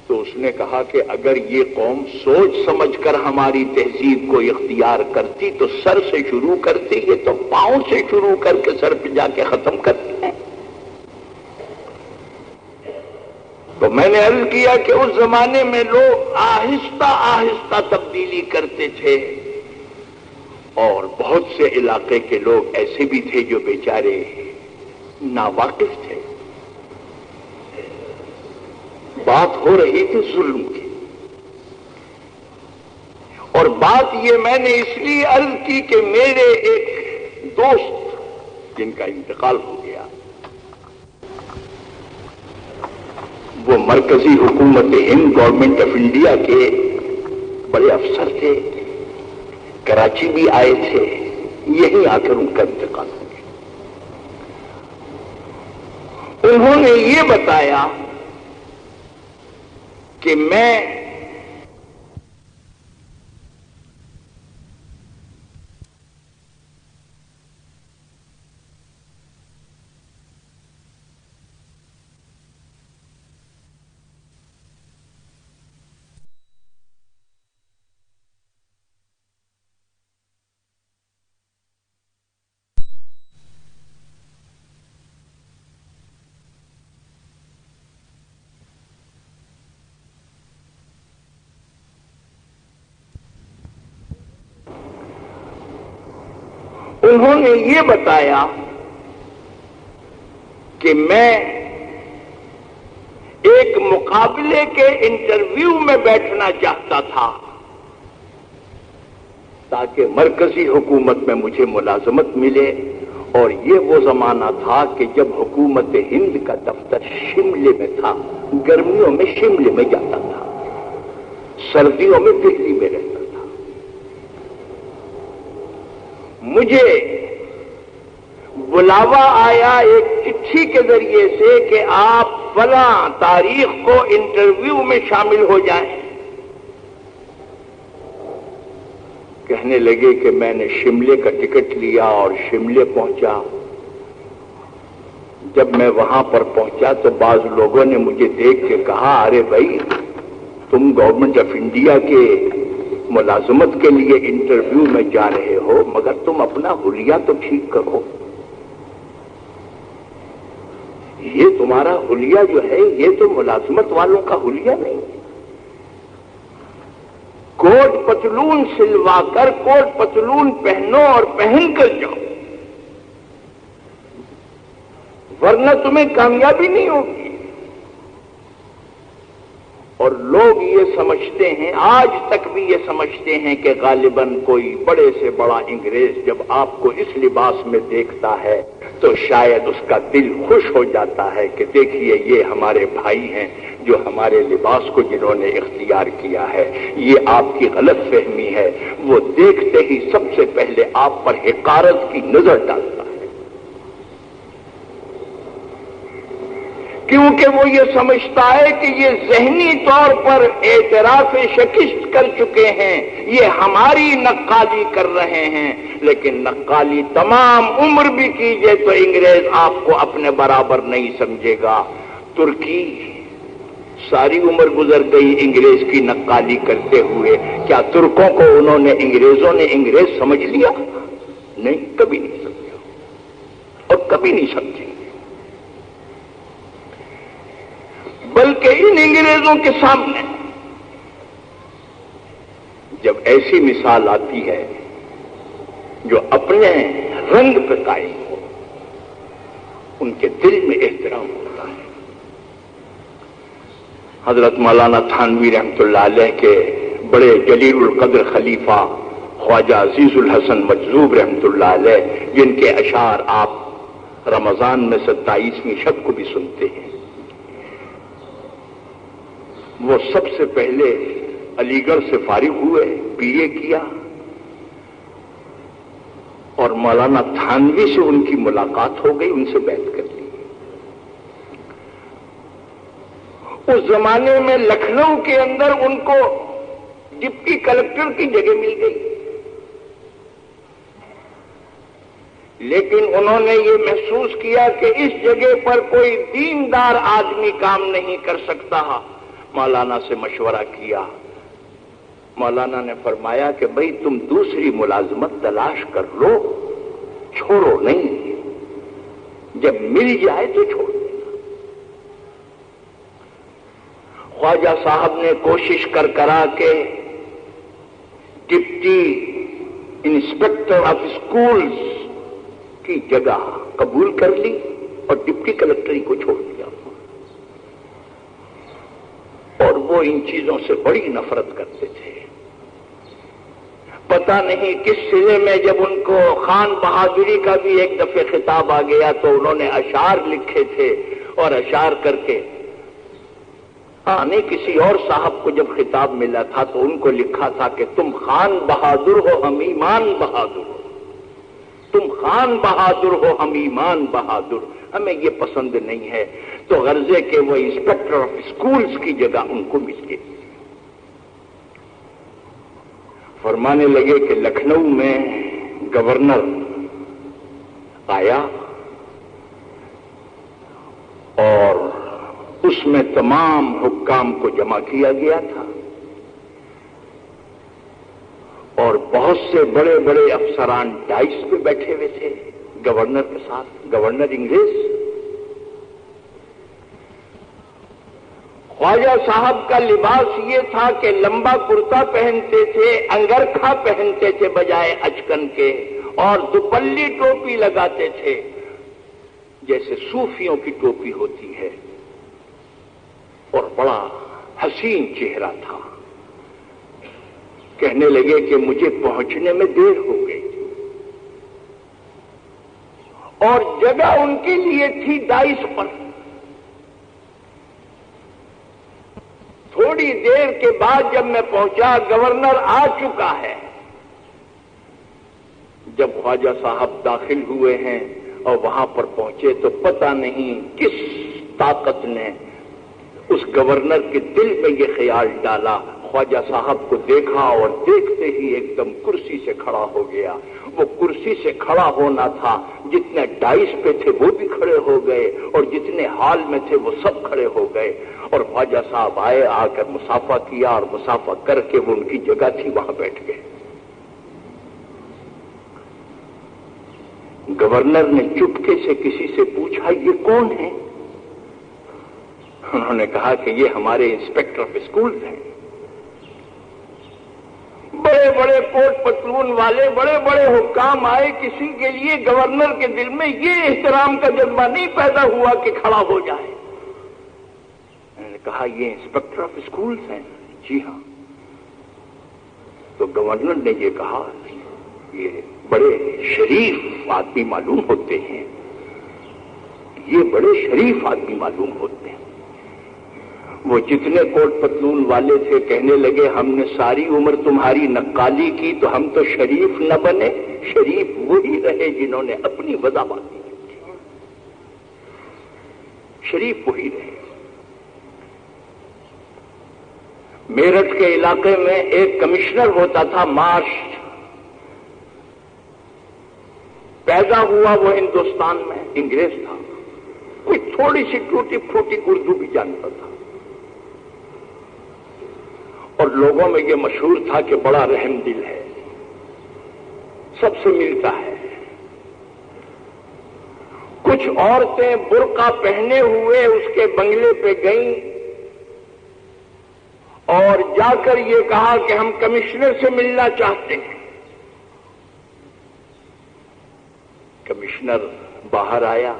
تو اس نے کہا کہ اگر یہ قوم سوچ سمجھ کر ہماری تہذیب کو اختیار کرتی تو سر سے شروع کرتی، یہ تو پاؤں سے شروع کر کے سر پہ جا کے ختم کرتی ہیں۔ تو میں نے عرض کیا کہ اس زمانے میں لوگ آہستہ آہستہ تبدیلی کرتے تھے، اور بہت سے علاقے کے لوگ ایسے بھی تھے جو بیچارے ناواقف تھے۔ بات ہو رہی تھی ظلم کی، اور بات یہ میں نے اس لیے عرض کی کہ میرے ایک دوست جن کا انتقال ہو گیا، وہ مرکزی حکومت ہند گورنمنٹ آف انڈیا کے بڑے افسر تھے، کراچی بھی آئے تھے، یہیں آ کر ان کا انتقال ہو گیا۔ انہوں نے یہ بتایا کہ میں انہوں نے یہ بتایا کہ میں ایک مقابلے کے انٹرویو میں بیٹھنا چاہتا تھا تاکہ مرکزی حکومت میں مجھے ملازمت ملے، اور یہ وہ زمانہ تھا کہ جب حکومت ہند کا دفتر شملے میں تھا، گرمیوں میں شملے میں جاتا تھا، سردیوں میں دہلی میں رہتا تھا۔ مجھے بلاوا آیا ایک چٹھی کے ذریعے سے کہ آپ فلاں تاریخ کو انٹرویو میں شامل ہو جائیں۔ کہنے لگے کہ میں نے شملے کا ٹکٹ لیا اور شملے پہنچا۔ جب میں وہاں پر پہنچا تو بعض لوگوں نے مجھے دیکھ کے کہا، ارے بھائی تم گورنمنٹ آف انڈیا کے ملازمت کے لیے انٹرویو میں جا رہے ہو، مگر تم اپنا حلیہ تو ٹھیک کرو، یہ تمہارا حلیہ جو ہے یہ تو ملازمت والوں کا حلیہ نہیں ہے۔ کوٹ پتلون سلوا کر کوٹ پتلون پہنو اور پہن کر جاؤ، ورنہ تمہیں کامیابی نہیں ہوگی۔ اور لوگ یہ سمجھتے ہیں، آج تک بھی یہ سمجھتے ہیں کہ غالباً کوئی بڑے سے بڑا انگریز جب آپ کو اس لباس میں دیکھتا ہے تو شاید اس کا دل خوش ہو جاتا ہے کہ دیکھیے یہ ہمارے بھائی ہیں جو ہمارے لباس کو جنہوں نے اختیار کیا ہے۔ یہ آپ کی غلط فہمی ہے، وہ دیکھتے ہی سب سے پہلے آپ پر حقارت کی نظر ڈالتا ہے، کیونکہ وہ یہ سمجھتا ہے کہ یہ ذہنی طور پر اعتراف شکست کر چکے ہیں، یہ ہماری نقالی کر رہے ہیں، لیکن نقالی تمام عمر بھی کیجئے تو انگریز آپ کو اپنے برابر نہیں سمجھے گا۔ ترکی ساری عمر گزر گئی انگریز کی نقالی کرتے ہوئے، کیا ترکوں کو انگریزوں نے انگریز سمجھ لیا؟ نہیں، کبھی نہیں سمجھا اور کبھی نہیں سمجھیں گے۔ بلکہ ان انگریزوں کے سامنے جب ایسی مثال آتی ہے جو اپنے رنگ پہ قائم ہو، ان کے دل میں احترام ہوتا ہے۔ حضرت مولانا تھانوی رحمۃ اللہ علیہ کے بڑے جلیل القدر خلیفہ خواجہ عزیز الحسن مجذوب رحمۃ اللہ علیہ، جن کے اشعار آپ رمضان میں 27ویں شب کو بھی سنتے ہیں، وہ سب سے پہلے علی گڑھ سے فارغ ہوئے، بی اے کیا، اور مولانا تھانوی سے ان کی ملاقات ہو گئی، ان سے بیعت کر لی۔ اس زمانے میں لکھنؤ کے اندر ان کو ڈپٹی کلکٹر کی جگہ مل گئی، لیکن انہوں نے یہ محسوس کیا کہ اس جگہ پر کوئی دیندار آدمی کام نہیں کر سکتا۔ مولانا سے مشورہ کیا، مولانا نے فرمایا کہ بھئی تم دوسری ملازمت تلاش کر لو، چھوڑو نہیں، جب مل جائے تو چھوڑ دینا۔ خواجہ صاحب نے کوشش کرا کے ڈپٹی انسپکٹر آف اسکولز کی جگہ قبول کر لی اور ڈپٹی کلکٹری کو چھوڑ دیا، اور وہ ان چیزوں سے بڑی نفرت کرتے تھے۔ پتہ نہیں کس سلے میں جب ان کو خان بہادری کا بھی ایک دفعہ خطاب آ گیا تو انہوں نے اشعار لکھے تھے، اور اشعار کر کے نہیں کسی اور صاحب کو جب خطاب ملا تھا تو ان کو لکھا تھا کہ تم خان بہادر ہو ہم ایمان بہادر ہو، تم خان بہادر ہو ہم ایمان بہادر، ہمیں یہ پسند نہیں ہے۔ تو غرضے کہ وہ انسپکٹر آف اسکولز کی جگہ ان کو مل گئی۔ فرمانے لگے کہ لکھنؤ میں گورنر آیا اور اس میں تمام حکام کو جمع کیا گیا تھا، اور بہت سے بڑے بڑے افسران ڈائس پہ بیٹھے ہوئے تھے گورنر کے ساتھ، گورنر انگریز۔ خواجہ صاحب کا لباس یہ تھا کہ لمبا کرتا پہنتے تھے، انگرکھا پہنتے تھے بجائے اچکن کے، اور دوپلی ٹوپی لگاتے تھے جیسے صوفیوں کی ٹوپی ہوتی ہے، اور بڑا حسین چہرہ تھا۔ کہنے لگے کہ مجھے پہنچنے میں دیر ہو گئی، اور جگہ ان کے لیے تھی ڈائس پر۔ تھوڑی دیر کے بعد جب میں پہنچا گورنر آ چکا ہے۔ جب خواجہ صاحب داخل ہوئے ہیں اور وہاں پر پہنچے تو پتہ نہیں کس طاقت نے اس گورنر کے دل میں یہ خیال ڈالا۔ خواجہ صاحب کو دیکھا اور دیکھتے ہی ایک دم کرسی سے کھڑا ہو گیا۔ وہ کرسی سے کھڑا ہونا تھا، جتنے ڈائس پہ تھے وہ بھی کھڑے ہو گئے، اور جتنے ہال میں تھے وہ سب کھڑے ہو گئے، اور خواجہ صاحب آئے، آ کر مصافحہ کیا، اور مصافحہ کر کے وہ ان کی جگہ تھی وہاں بیٹھ گئے۔ گورنر نے چپکے سے کسی سے پوچھا یہ کون ہے؟ انہوں نے کہا کہ یہ ہمارے انسپکٹر آف اسکولز ہیں۔ بڑے بڑے کوٹ پتلون والے بڑے بڑے حکام آئے، کسی کے لیے گورنر کے دل میں یہ احترام کا جذبہ نہیں پیدا ہوا کہ کھڑا ہو جائے۔ میں نے کہا یہ انسپکٹر آف اسکولز ہیں؟ جی ہاں۔ تو گورنر نے یہ کہا یہ بڑے شریف آدمی معلوم ہوتے ہیں، یہ بڑے شریف آدمی معلوم ہوتے ہیں۔ وہ جتنے کوٹ پتلون والے تھے کہنے لگے ہم نے ساری عمر تمہاری نقالی کی تو ہم تو شریف نہ بنے، شریف وہی رہے جنہوں نے اپنی وضاحت کی، شریف وہی رہے۔ میرٹھ کے علاقے میں ایک کمشنر ہوتا تھا معاش، پیدا ہوا وہ ہندوستان میں، انگریز تھا، کوئی تھوڑی سی ٹوٹی پھوٹی اردو بھی جانتا تھا، اور لوگوں میں یہ مشہور تھا کہ بڑا رحم دل ہے، سب سے ملتا ہے۔ کچھ عورتیں برقع پہنے ہوئے اس کے بنگلے پہ گئیں اور جا کر یہ کہا کہ ہم کمشنر سے ملنا چاہتے ہیں۔ کمشنر باہر آیا،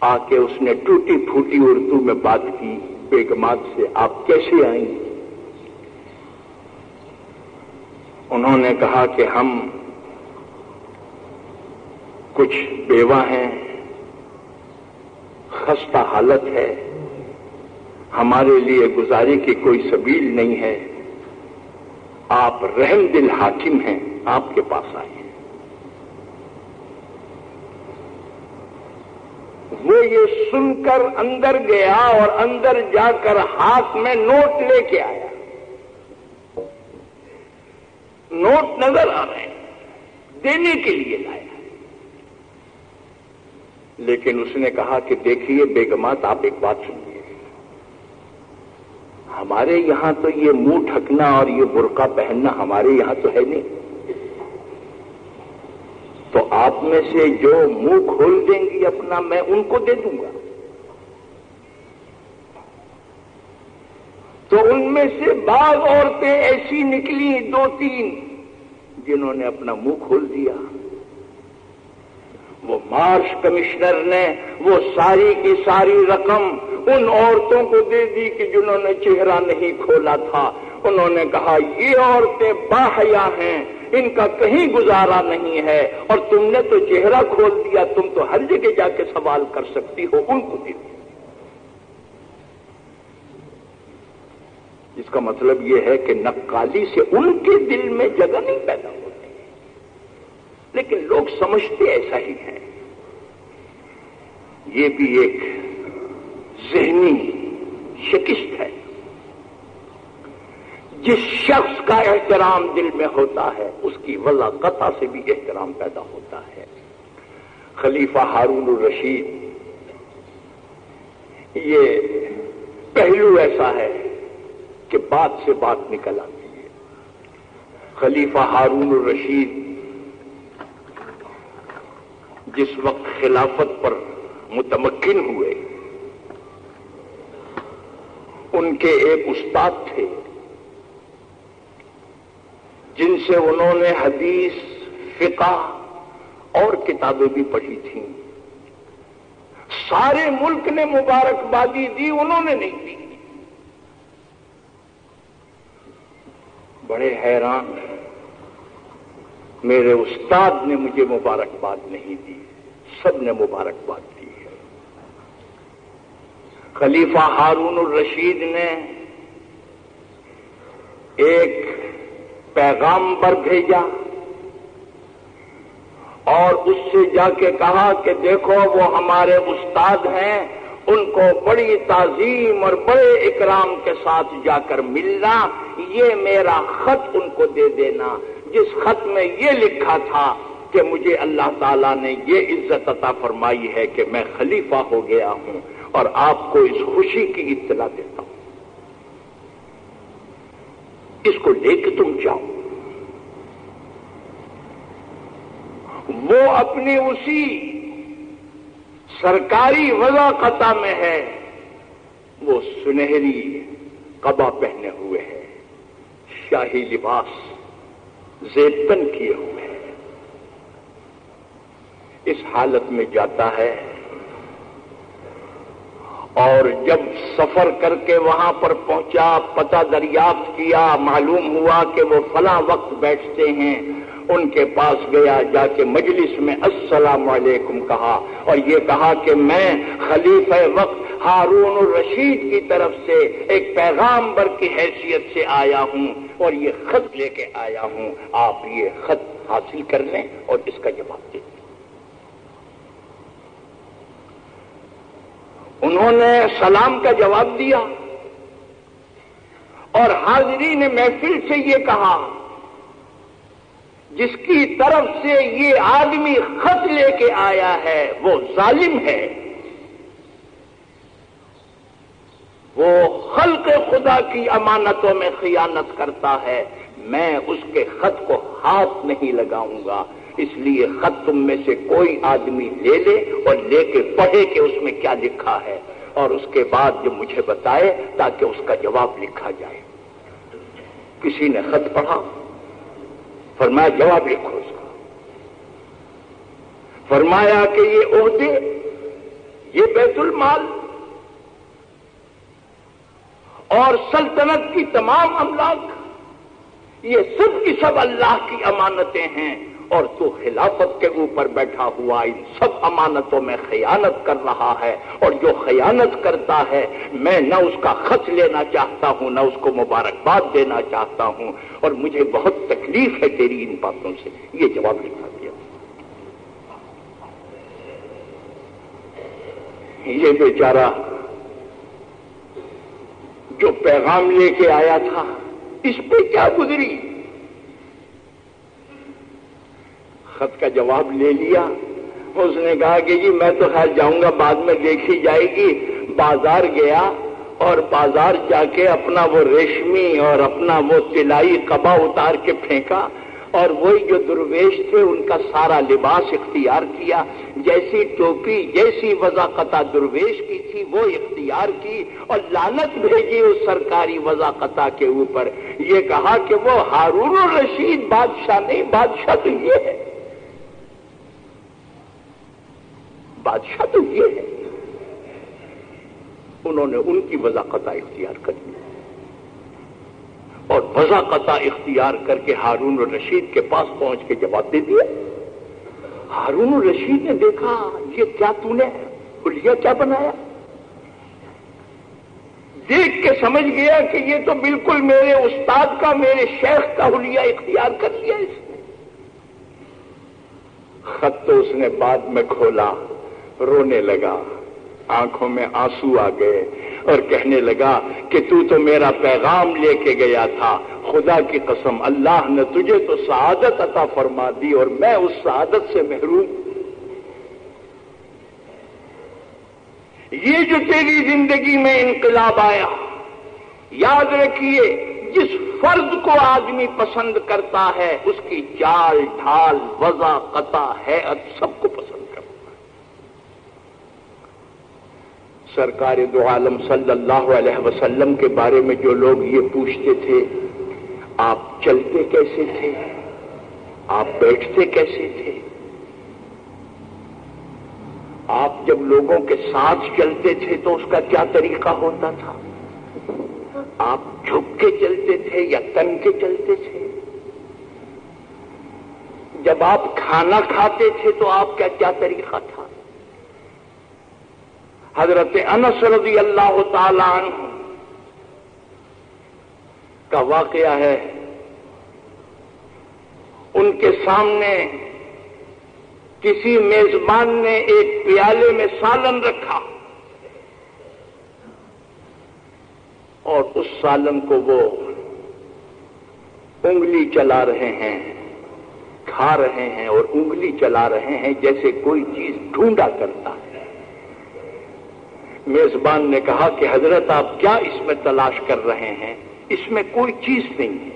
آ کے اس نے ٹوٹی پھوٹی اردو میں بات کی بیگمات سے، آپ کیسے آئیں؟ انہوں نے کہا کہ ہم کچھ بیوہ ہیں، خستہ حالت ہے، ہمارے لیے گزارے کی کوئی سبیل نہیں ہے، آپ رحم دل حاکم ہیں، آپ کے پاس آئے ہیں۔ وہ یہ سن کر اندر گیا اور اندر جا کر ہاتھ میں نوٹ لے کے آیا۔ نوٹ نظر آ رہے ہیں، دینے کے لیے لایا، لیکن اس نے کہا کہ دیکھیے بیگمات، آپ ایک بات سنیے، ہمارے یہاں تو یہ منہ ڈھکنا اور یہ برقع پہننا ہمارے یہاں تو ہے نہیں، تو آپ میں سے جو منہ کھول دیں گی اپنا، میں ان کو دے دوں گا۔ تو ان میں سے بعض عورتیں ایسی نکلی، 2-3 جنہوں نے اپنا منہ کھول دیا۔ وہ مارش کمشنر نے وہ ساری کی ساری رقم ان عورتوں کو دے دی کہ جنہوں نے چہرہ نہیں کھولا تھا۔ انہوں نے کہا یہ عورتیں باحیا ہیں، ان کا کہیں گزارا نہیں ہے، اور تم نے تو چہرہ کھول دیا، تم تو ہر جگہ جا کے سوال کر سکتی ہو، ان کو دے دیا۔ اس کا مطلب یہ ہے کہ نقالی سے ان کے دل میں جگہ نہیں پیدا ہوتی، لیکن لوگ سمجھتے ایسا ہی ہیں۔ یہ بھی ایک ذہنی شکست ہے۔ جس شخص کا احترام دل میں ہوتا ہے اس کی وضع قطع سے بھی احترام پیدا ہوتا ہے۔ خلیفہ ہارون الرشید، یہ پہلو ایسا ہے کہ بات سے بات نکل آتی ہے۔ خلیفہ ہارون الرشید جس وقت خلافت پر متمکن ہوئے، ان کے ایک استاد تھے جن سے انہوں نے حدیث، فقہ اور کتابیں بھی پڑھی تھیں۔ سارے ملک نے مبارکبادی دی، انہوں نے نہیں دی۔ بڑے حیران، میرے استاد نے مجھے مبارکباد نہیں دی، سب نے مبارکباد دی ہے۔ خلیفہ ہارون الرشید نے ایک پیغامبر بھیجا اور اس سے جا کے کہا کہ دیکھو وہ ہمارے استاد ہیں، ان کو بڑی تعظیم اور بڑے اکرام کے ساتھ جا کر ملنا، یہ میرا خط ان کو دے دینا جس خط میں یہ لکھا تھا کہ مجھے اللہ تعالیٰ نے یہ عزت عطا فرمائی ہے کہ میں خلیفہ ہو گیا ہوں، اور آپ کو اس خوشی کی اطلاع دیتا ہوں، اس کو لے کے تم جاؤ۔ وہ اپنی اسی سرکاری وضع قطع میں ہے، وہ سنہری قبا پہنے ہوئے ہے، شاہی لباس زیبتن کیے ہوئے ہیں، اس حالت میں جاتا ہے، اور جب سفر کر کے وہاں پر پہنچا، پتہ دریافت کیا، معلوم ہوا کہ وہ فلاں وقت بیٹھتے ہیں، ان کے پاس گیا، جا کے مجلس میں السلام علیکم کہا، اور یہ کہا کہ میں خلیفہ وقت ہارون الرشید کی طرف سے ایک پیغامبر کی حیثیت سے آیا ہوں، اور یہ خط لے کے آیا ہوں، آپ یہ خط حاصل کر لیں اور اس کا جواب دیں۔ انہوں نے سلام کا جواب دیا، اور حاضرین محفل سے یہ کہا جس کی طرف سے یہ آدمی خط لے کے آیا ہے وہ ظالم ہے، وہ خلق خدا کی امانتوں میں خیانت کرتا ہے، میں اس کے خط کو ہاتھ نہیں لگاؤں گا، اس لیے خط تم میں سے کوئی آدمی لے لے اور لے کے پڑھے کہ اس میں کیا لکھا ہے، اور اس کے بعد جو مجھے بتائے تاکہ اس کا جواب لکھا جائے۔ کسی نے خط پڑھا، فرمایا جواب لکھو اس کا۔ فرمایا کہ یہ عہدے، یہ بیت المال اور سلطنت کی تمام املاک، یہ سب کی سب اللہ کی امانتیں ہیں، اور تو خلافت کے اوپر بیٹھا ہوا ان سب امانتوں میں خیانت کر رہا ہے، اور جو خیانت کرتا ہے میں نہ اس کا خط لینا چاہتا ہوں نہ اس کو مبارکباد دینا چاہتا ہوں، اور مجھے بہت تکلیف ہے تیری ان باتوں سے۔ یہ جواب لکھا دیا۔ یہ بیچارہ جو پیغام لے کے آیا تھا اس پہ کیا گزری؟ خط کا جواب لے لیا، اس نے کہا کہ جی میں تو خیر جاؤں گا، بعد میں دیکھی جائے گی۔ بازار گیا اور بازار جا کے اپنا وہ ریشمی اور اپنا وہ طلائی قبا اتار کے پھینکا، اور وہی جو درویش تھے ان کا سارا لباس اختیار کیا، جیسی ٹوپی جیسی وضاقتہ درویش کی تھی وہ اختیار کی، اور لعنت بھیجی اس سرکاری وضاقتہ کے اوپر۔ یہ کہا کہ وہ ہارون الرشید بادشاہ نہیں، بادشاہ تو یہ ہے، بادشاہ تو یہ ہے۔ انہوں نے ان کی وضاقتہ اختیار کر لی، اور وضاقتہ اختیار کر کے ہارون الرشید کے پاس پہنچ کے جواب دے دیا۔ ہارون الرشید نے دیکھا یہ کیا تو نے حلیہ کیا بنایا، دیکھ کے سمجھ گیا کہ یہ تو بالکل میرے استاد کا، میرے شیخ کا حلیہ اختیار کر لیا اس نے۔ خط تو اس نے بعد میں کھولا، رونے لگا، آنکھوں میں آنسو آ گئے، اور کہنے لگا کہ تو میرا پیغام لے کے گیا تھا، خدا کی قسم اللہ نے تجھے تو سعادت عطا فرما دی اور میں اس سعادت سے محروم۔ یہ جو تیری زندگی میں انقلاب آیا، یاد رکھیے جس فرد کو آدمی پسند کرتا ہے اس کی چال ڈھال وضاقتہ ہیئت سب کو پسند کرتا ہے۔ سرکار دو عالم صلی اللہ علیہ وسلم کے بارے میں جو لوگ یہ پوچھتے تھے آپ چلتے کیسے تھے، آپ بیٹھتے کیسے تھے، آپ جب لوگوں کے ساتھ چلتے تھے تو اس کا کیا طریقہ ہوتا تھا، آپ جھک کے چلتے تھے یا تن کے چلتے تھے، جب آپ کھانا کھاتے تھے تو آپ کا کیا طریقہ تھا۔ حضرت انس رضی اللہ تعالی عنہ کا واقعہ ہے، ان کے سامنے کسی میزبان نے ایک پیالے میں سالن رکھا، اور اس سالن کو وہ انگلی چلا رہے ہیں، کھا رہے ہیں اور انگلی چلا رہے ہیں جیسے کوئی چیز ڈھونڈا کرتا ہے۔ میزبان نے کہا کہ حضرت آپ کیا اس میں تلاش کر رہے ہیں، اس میں کوئی چیز نہیں ہے۔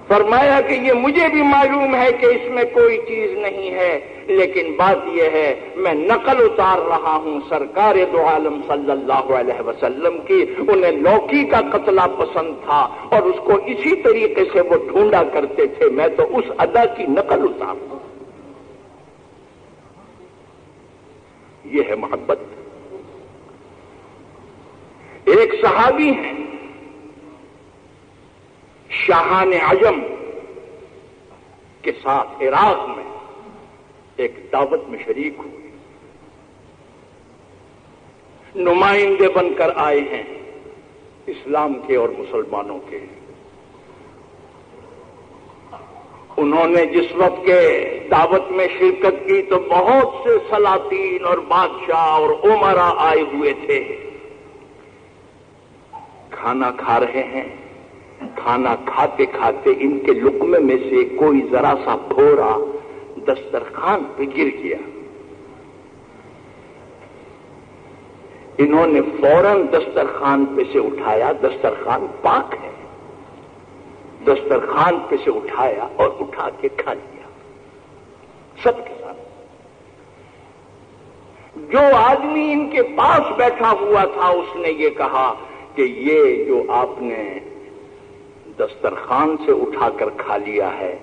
فرمایا کہ یہ مجھے بھی معلوم ہے کہ اس میں کوئی چیز نہیں ہے، لیکن بات یہ ہے میں نقل اتار رہا ہوں سرکار دو عالم صلی اللہ علیہ وسلم کی، انہیں لوکی کا قتلہ پسند تھا اور اس کو اسی طریقے سے وہ ڈھونڈا کرتے تھے، میں تو اس ادا کی نقل اتار ہوں۔ یہ ہے محبت۔ ایک صحابی ہیں شاہان عجم کے ساتھ عراق میں ایک دعوت میں شریک ہوئے، نمائندے بن کر آئے ہیں اسلام کے اور مسلمانوں کے۔ انہوں نے جس وقت کے دعوت میں شرکت کی تو بہت سے سلاطین اور بادشاہ اور امراء آئے ہوئے تھے۔ کھانا کھا رہے ہیں، کھانا کھاتے کھاتے ان کے لقمے میں سے کوئی ذرا سا پھوڑا دسترخوان پہ گر گیا۔ انہوں نے فوراً دسترخوان پہ سے اٹھایا، دسترخوان پاک ہے، دسترخوان پہ سے اٹھایا اور اٹھا کے کھا لیا سب کے ساتھ۔ جو آدمی ان کے پاس بیٹھا ہوا تھا اس نے یہ کہا کہ یہ جو آپ نے دسترخوان سے اٹھا کر کھا لیا ہے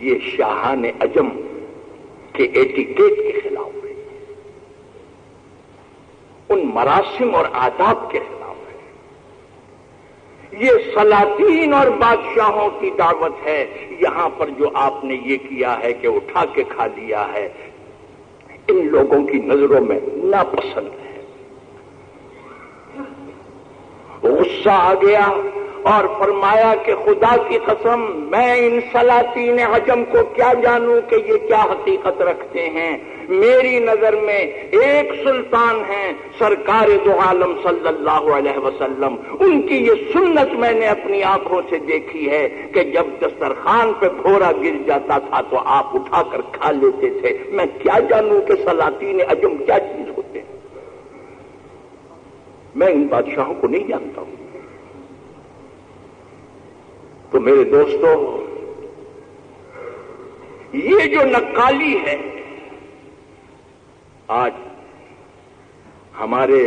یہ شاہان عجم کے ایٹیکیٹ کے خلاف ہے، ان مراسم اور آداب کے خلاف ہے۔ یہ سلاطین اور بادشاہوں کی دعوت ہے. یہاں پر جو آپ نے یہ کیا ہے کہ اٹھا کے کھا لیا ہے، ان لوگوں کی نظروں میں ناپسند ہے. غصہ آ گیا اور فرمایا کہ خدا کی قسم میں ان سلاطین عجم کو کیا جانوں کہ یہ کیا حقیقت رکھتے ہیں. میری نظر میں ایک سلطان ہیں سرکار دو عالم صلی اللہ علیہ وسلم. ان کی یہ سنت میں نے اپنی آنکھوں سے دیکھی ہے کہ جب دسترخوان پہ بھورا گر جاتا تھا تو آپ اٹھا کر کھا لیتے تھے. میں کیا جانوں کہ سلاطین عجم کیا چیز ہوتے ہیں. میں ان بادشاہوں کو نہیں جانتا ہوں. تو میرے دوستو، یہ جو نقالی ہے آج ہمارے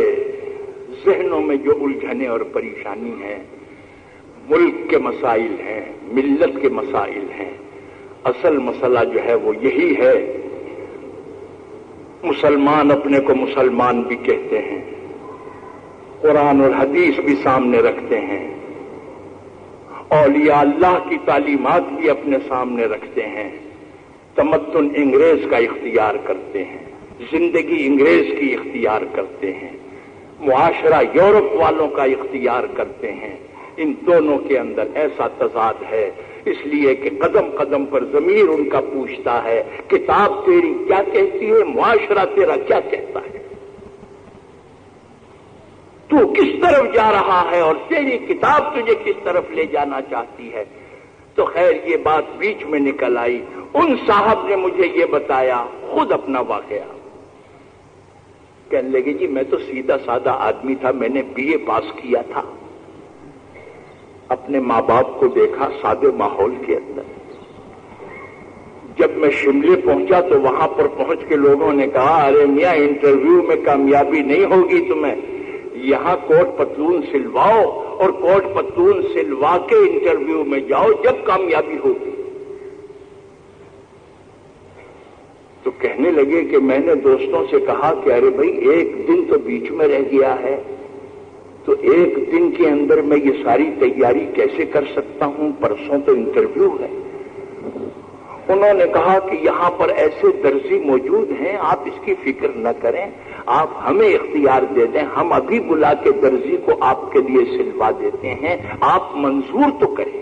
ذہنوں میں جو الجھنیں اور پریشانی ہیں، ملک کے مسائل ہیں، ملت کے مسائل ہیں. اصل مسئلہ جو ہے وہ یہی ہے. مسلمان اپنے کو مسلمان بھی کہتے ہیں، قرآن اور حدیث بھی سامنے رکھتے ہیں، اولیاء اللہ کی تعلیمات بھی اپنے سامنے رکھتے ہیں، تمدن انگریز کا اختیار کرتے ہیں، زندگی انگریز کی اختیار کرتے ہیں، معاشرہ یورپ والوں کا اختیار کرتے ہیں. ان دونوں کے اندر ایسا تضاد ہے اس لیے کہ قدم قدم پر ضمیر ان کا پوچھتا ہے کتاب تیری کیا کہتی ہے، معاشرہ تیرا کیا کہتا ہے، تو کس طرف جا رہا ہے اور تیری کتاب تجھے کس طرف لے جانا چاہتی ہے. تو خیر یہ بات بیچ میں نکل آئی. ان صاحب نے مجھے یہ بتایا خود اپنا واقعہ. کہنے لگے جی میں تو سیدھا سادہ آدمی تھا، میں نے BA پاس کیا تھا. اپنے ماں باپ کو دیکھا سادے ماحول کے اندر. جب میں شملے پہنچا تو وہاں پر پہنچ کے لوگوں نے کہا ارے میاں انٹرویو میں کامیابی نہیں ہوگی تمہیں، یہاں کوٹ پتلون سلواؤ اور کوٹ پتلون سلوا کے انٹرویو میں جاؤ، جب کامیابی ہوگی. تو کہنے لگے کہ میں نے دوستوں سے کہا کہ ارے بھائی ایک دن تو بیچ میں رہ گیا ہے، تو ایک دن کے اندر میں یہ ساری تیاری کیسے کر سکتا ہوں، پرسوں تو انٹرویو ہے. انہوں نے کہا کہ یہاں پر ایسے درزی موجود ہیں، آپ اس کی فکر نہ کریں، آپ ہمیں اختیار دے دیں، ہم ابھی بلا کے درزی کو آپ کے لیے سلوا دیتے ہیں، آپ منظور تو کریں.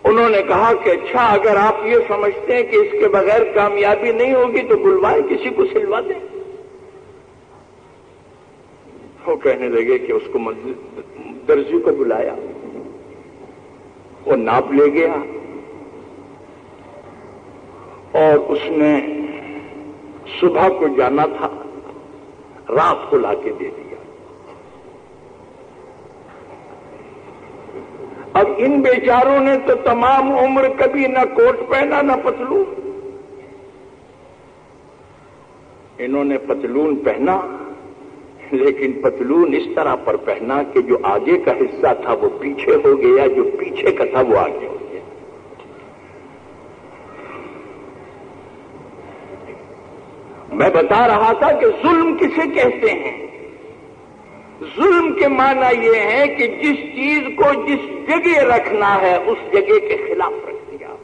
انہوں نے کہا کہ اچھا اگر آپ یہ سمجھتے ہیں کہ اس کے بغیر کامیابی نہیں ہوگی تو بلوائیں کسی کو سلوا دیں. وہ کہنے لگے کہ اس کو درزی کو بلایا، وہ ناپ لے گیا اور اس نے صبح کو جانا تھا، رات کو لا کے دے دیا. اب ان بیچاروں نے تو تمام عمر کبھی نہ کوٹ پہنا نہ پتلون. انہوں نے پتلون پہنا لیکن پتلون اس طرح پر پہنا کہ جو آگے کا حصہ تھا وہ پیچھے ہو گیا، جو پیچھے کا تھا وہ آگے ہو گیا. میں بتا رہا تھا کہ ظلم کسے کہتے ہیں. ظلم کے معنی یہ ہے کہ جس چیز کو جس جگہ رکھنا ہے اس جگہ کے خلاف رکھ دیا.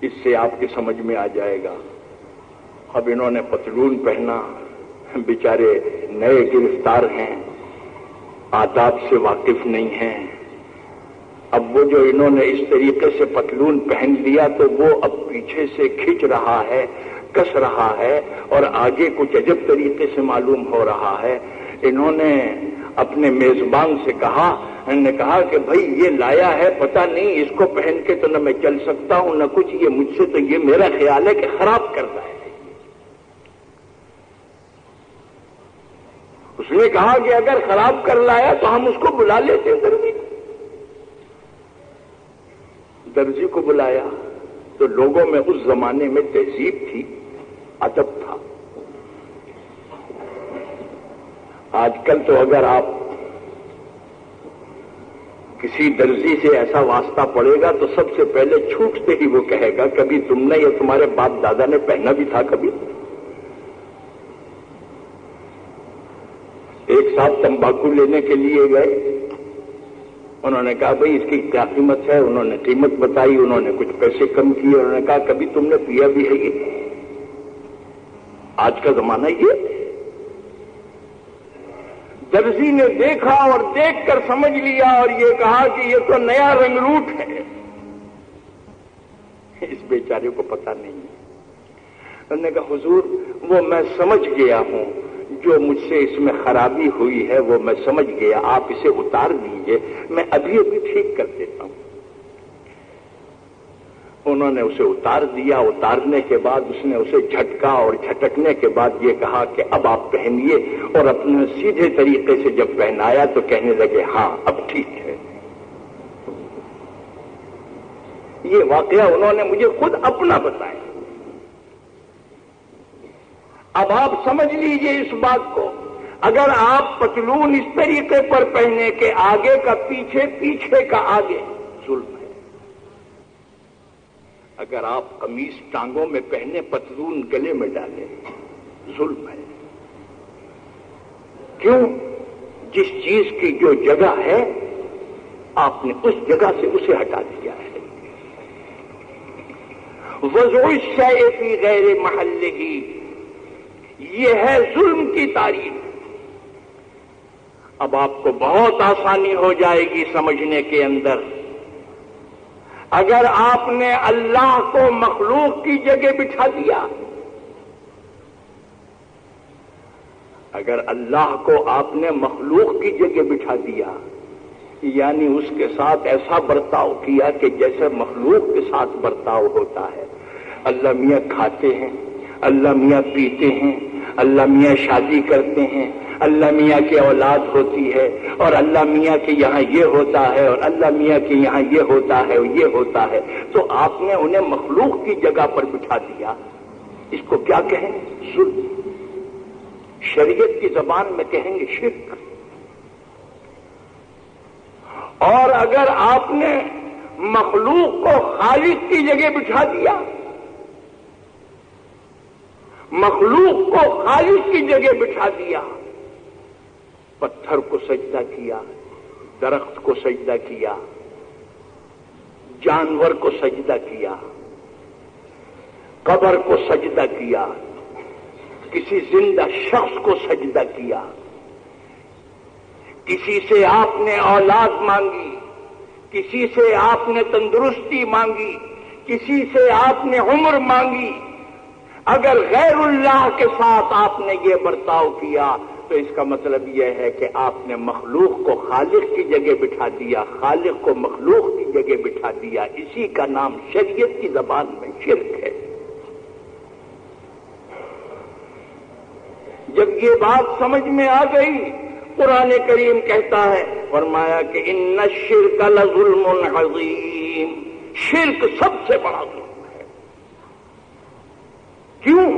اس سے آپ کی سمجھ میں آ جائے گا. اب انہوں نے پتلون پہنا، بیچارے نئے گرفتار ہیں، آداب سے واقف نہیں ہیں. اب وہ جو انہوں نے اس طریقے سے پتلون پہن لیا تو وہ اب پیچھے سے کھینچ رہا ہے، کس رہا ہے اور آگے کچھ عجب طریقے سے معلوم ہو رہا ہے. انہوں نے اپنے میزبان سے کہا، انہوں نے کہا کہ بھائی یہ لایا ہے پتہ نہیں اس کو پہن کے تو نہ میں چل سکتا ہوں نہ کچھ، یہ مجھ سے تو یہ میرا خیال ہے کہ خراب کرتا ہے. اس نے کہا کہ اگر خراب کر لایا تو ہم اس کو بلا لیتے درزی کو. درزی کو بلایا تو لوگوں میں اس زمانے میں تہذیب تھی، ادب تھا. آج کل تو اگر آپ کسی درزی سے ایسا واسطہ پڑے گا تو سب سے پہلے چھوٹتے ہی وہ کہے گا کبھی تم نے یا تمہارے باپ دادا نے پہنا بھی تھا کبھی. ایک صاحب تمباکو لینے کے لیے گئے، انہوں نے کہا بھئی اس کی کیا قیمت ہے؟ انہوں نے قیمت بتائی، انہوں نے کچھ پیسے کم کیے، انہوں نے کہا کبھی تم نے پیا بھی ہے یہ؟ آج کا زمانہ یہ۔ درزی نے دیکھا اور دیکھ کر سمجھ لیا اور یہ کہا کہ یہ تو نیا رنگ روٹ ہے، اس بیچارے کو پتہ نہیں ہے۔ انہوں نے کہا حضور وہ میں سمجھ گیا ہوں، جو مجھ سے اس میں خرابی ہوئی ہے وہ میں سمجھ گیا، آپ اسے اتار دیجئے، میں ابھی ابھی ٹھیک کر دیتا ہوں۔ انہوں نے اسے اتار دیا، اتارنے کے بعد اس نے اسے جھٹکا اور جھٹکنے کے بعد یہ کہا کہ اب آپ پہنیے، اور اپنے سیدھے طریقے سے جب پہنایا تو کہنے لگے ہاں اب ٹھیک ہے۔ یہ واقعہ انہوں نے مجھے خود اپنا بتایا۔ اب آپ سمجھ لیجئے اس بات کو، اگر آپ پتلون اس طریقے پر پہنے کہ آگے کا پیچھے، پیچھے کا آگے، ظلم ہے۔ اگر آپ قمیص ٹانگوں میں پہنے، پتلون گلے میں ڈالیں، ظلم ہے۔ کیوں؟ جس چیز کی جو جگہ ہے آپ نے اس جگہ سے اسے ہٹا دیا ہے۔ وضع الشیء فی غیر محلہ، یہ ہے ظلم کی تعریف۔ اب آپ کو بہت آسانی ہو جائے گی سمجھنے کے اندر۔ اگر آپ نے اللہ کو مخلوق کی جگہ بٹھا دیا، اگر اللہ کو آپ نے مخلوق کی جگہ بٹھا دیا، یعنی اس کے ساتھ ایسا برتاؤ کیا کہ جیسے مخلوق کے ساتھ برتاؤ ہوتا ہے۔ اللہ میاں کھاتے ہیں، اللہ میاں پیتے ہیں، اللہ میاں شادی کرتے ہیں، اللہ میاں کی اولاد ہوتی ہے، اور اللہ میاں کے یہاں یہ ہوتا ہے، اور اللہ میاں کے یہاں یہ ہوتا ہے، یہ ہوتا ہے، تو آپ نے انہیں مخلوق کی جگہ پر بٹھا دیا۔ اس کو کیا کہیں؟ ظلم۔ شریعت کی زبان میں کہیں گے شرک۔ اور اگر آپ نے مخلوق کو خالق کی جگہ بٹھا دیا، مخلوق کو خالق کی جگہ بٹھا دیا، پتھر کو سجدہ کیا، درخت کو سجدہ کیا، جانور کو سجدہ کیا، قبر کو سجدہ کیا، کسی زندہ شخص کو سجدہ کیا، کسی سے آپ نے اولاد مانگی، کسی سے آپ نے تندرستی مانگی، کسی سے آپ نے عمر مانگی، اگر غیر اللہ کے ساتھ آپ نے یہ برتاؤ کیا تو اس کا مطلب یہ ہے کہ آپ نے مخلوق کو خالق کی جگہ بٹھا دیا، خالق کو مخلوق کی جگہ بٹھا دیا۔ اسی کا نام شریعت کی زبان میں شرک ہے۔ جب یہ بات سمجھ میں آ گئی، قرآن کریم کہتا ہے، فرمایا کہ ان الشرک لظلم عظیم، شرک سب سے بڑا ظلم ہے۔ کیوں؟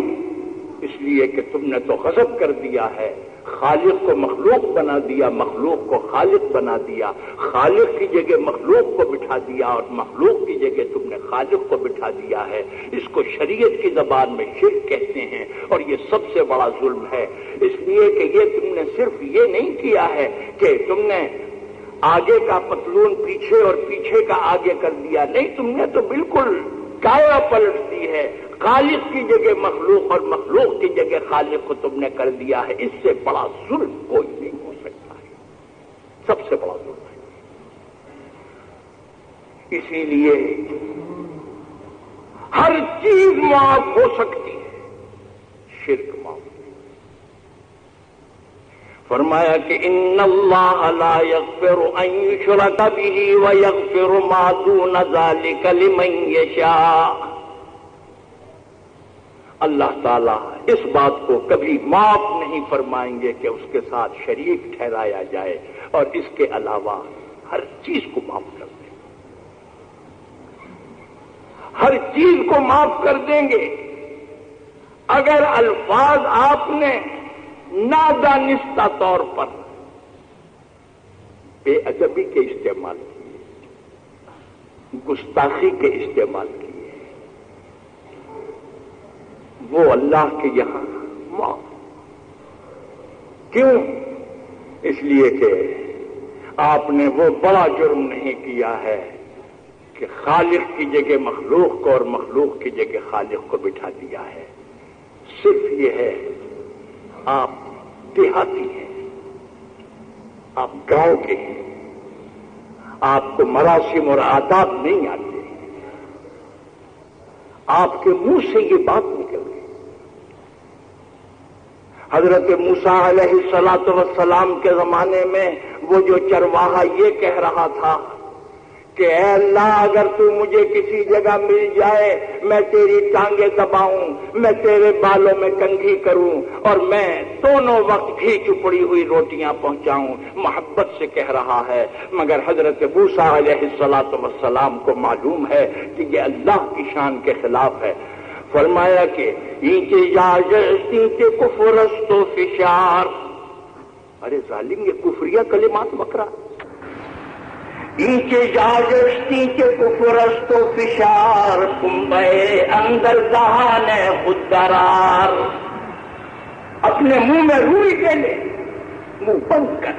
اس لیے کہ تم نے تو غضب کر دیا ہے، خالق کو مخلوق بنا دیا، مخلوق کو خالق بنا دیا، خالق کی جگہ مخلوق کو بٹھا دیا، اور مخلوق کی جگہ تم نے خالق کو بٹھا دیا ہے۔ اس کو شریعت کی زبان میں شرک کہتے ہیں، اور یہ سب سے بڑا ظلم ہے۔ اس لیے کہ یہ تم نے صرف یہ نہیں کیا ہے کہ تم نے آگے کا پتلون پیچھے اور پیچھے کا آگے کر دیا، نہیں، تم نے تو بالکل کایا پلٹ دی ہے۔ خالق کی جگہ مخلوق اور مخلوق کی جگہ خالق کو تم نے کر دیا ہے۔ اس سے بڑا ظلم کوئی نہیں ہو سکتا ہے، سب سے بڑا ظلم ہے۔ اسی لیے ہر چیز معاف ہو سکتی ہے، شرک معاف نہیں۔ فرمایا کہ ان اللہ لا یغفر ان یشرک بہ ویغفر ما دون ذلک لمن یشاء۔ اللہ تعالیٰ اس بات کو کبھی معاف نہیں فرمائیں گے کہ اس کے ساتھ شریک ٹھہرایا جائے، اور اس کے علاوہ ہر چیز کو معاف کر دیں گے، ہر چیز کو معاف کر دیں گے۔ اگر الفاظ آپ نے نادانستہ طور پر بے ادبی کے استعمال کیے، گستاخی کے استعمال کیے، وہ اللہ کے یہاں معاف۔ کیوں؟ اس لیے کہ آپ نے وہ بڑا جرم نہیں کیا ہے کہ خالق کی جگہ مخلوق کو اور مخلوق کی جگہ خالق کو بٹھا دیا ہے. صرف یہ ہے آپ دیہاتی ہیں، آپ گاؤں کے ہیں، آپ کو مراسم اور آداب نہیں آتے، آپ کے منہ سے یہ بات نکل گئی. حضرت موسیٰ علیہ الصلاۃ والسلام کے زمانے میں وہ جو چرواہا یہ کہہ رہا تھا کہ اے اللہ اگر تو مجھے کسی جگہ مل جائے میں تیری ٹانگیں دباؤں، میں تیرے بالوں میں کنگھی کروں اور میں دونوں وقت گھی چپڑی ہوئی روٹیاں پہنچاؤں، محبت سے کہہ رہا ہے. مگر حضرت موسیٰ علیہ الصلاۃ والسلام کو معلوم ہے کہ یہ اللہ کی شان کے خلاف ہے. فرمایا کہ کفرست و فشار. ارے ظالم، یہ کفریہ کلمات بکرا. اینچے جاجستی کے کفرست و فشار، کنبے اندر دہان خود درار. اپنے منہ میں روئی کے لے، منہ بند کر.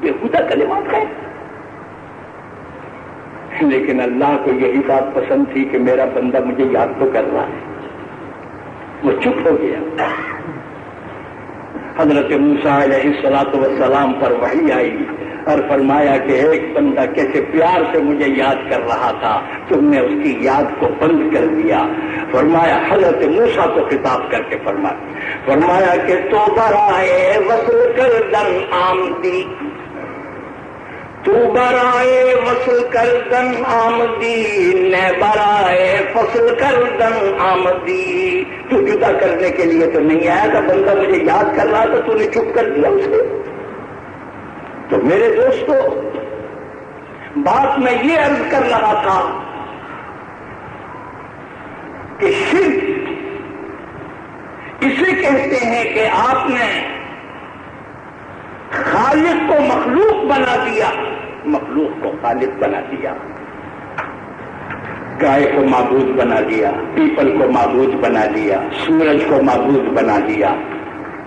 بےہودہ کلمات ہے. لیکن اللہ کو یہی بات پسند تھی کہ میرا بندہ مجھے یاد تو کر رہا ہے. وہ چپ ہو گیا. حضرت موسیٰ علیہ الصلاۃ والسلام پر وحی آئی اور فرمایا کہ ایک بندہ کیسے پیار سے مجھے یاد کر رہا تھا، تم نے اس کی یاد کو بند کر دیا. فرمایا حضرت موسیٰ کو خطاب کر کے فرمایا کہ تو برائے وصل کردن آمدی، تو برائے وصل کردن آمدی، نے برائے فصل کردن آمدی. تو جدا کرنے کے لیے تو نہیں آیا تھا، بندہ مجھے یاد کر رہا تھا، تو نے چپ کر دیا اسے. تو میرے دوستو، بات میں یہ عرض کر رہا تھا کہ شرک اسے کہتے ہیں کہ آپ نے خالق کو مخلوق بنا دیا، مخلوق کو خالق بنا دیا. گائے کو معبود بنا دیا، پیپل کو معبود بنا دیا، سورج کو معبود بنا دیا،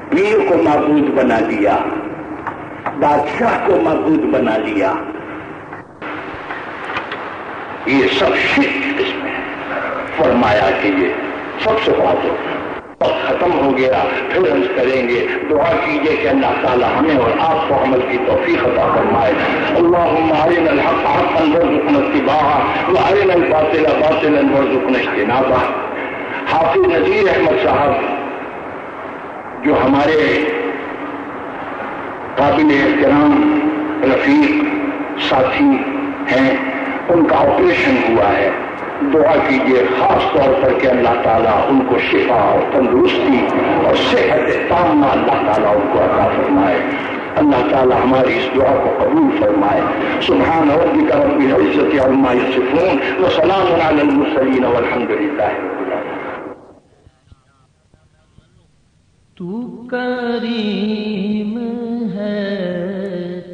پیر کو معبود بنا دیا، بادشاہ کو معبود بنا دیا. یہ سب شرک اس میں. فرمایا کہ یہ سب سے بات ہو ختم ہو گیا. پھر عرض کریں گے، دعا کیجئے کہ اللہ تعالی ہمیں اور آپ کو عمل کی توفیق عطا فرمائے. اللہم ارنا الحق حقا وارزقنا اتباعہ وارنا الباطل باطلا وارزقنا اجتنابہ. حافظ نذیر احمد صاحب جو ہمارے قابل احترام رفیق ساتھی ہیں، ان کا آپریشن ہوا ہے. دعا کیجیے خاص طور پر کہ اللہ تعالیٰ ان کو شفا اور تندرستی اور صحت تامہ اللہ تعالیٰ ان کو عطا فرمائے. اللہ تعالیٰ ہماری اس دعا کو قبول فرمائے. سبحان ربک رب العزت عما یصفون وسلام علی المرسلین والحمد للہ رب العالمین. تو کریم ہے،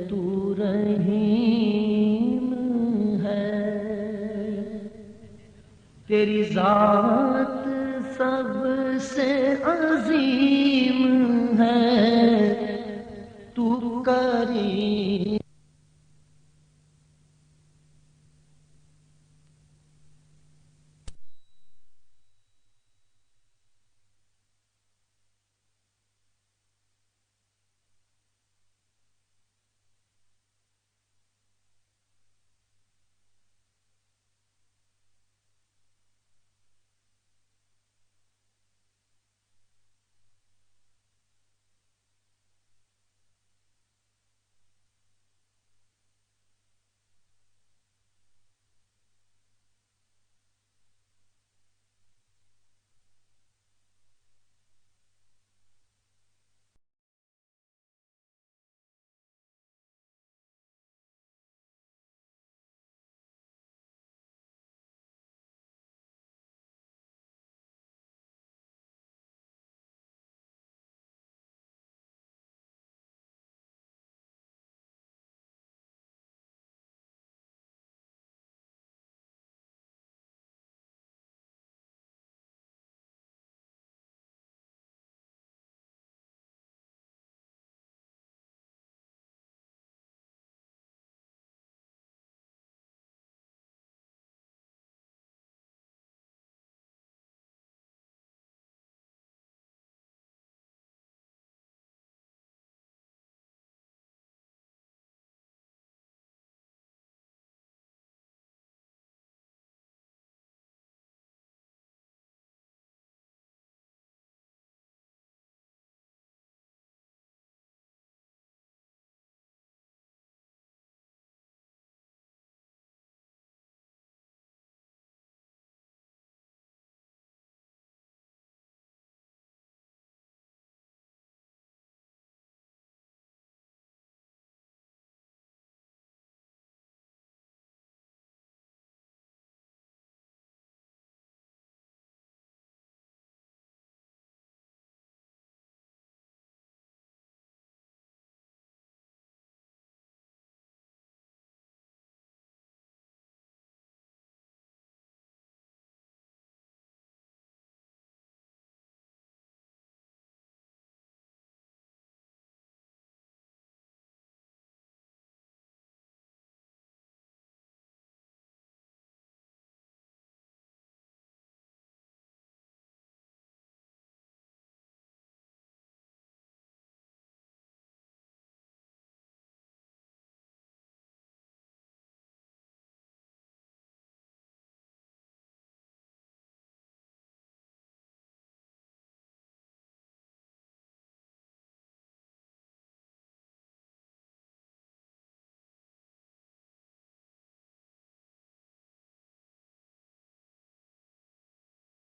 تو رحیم ہے، تیری ذات سب سے عظیم ہے. تو کریم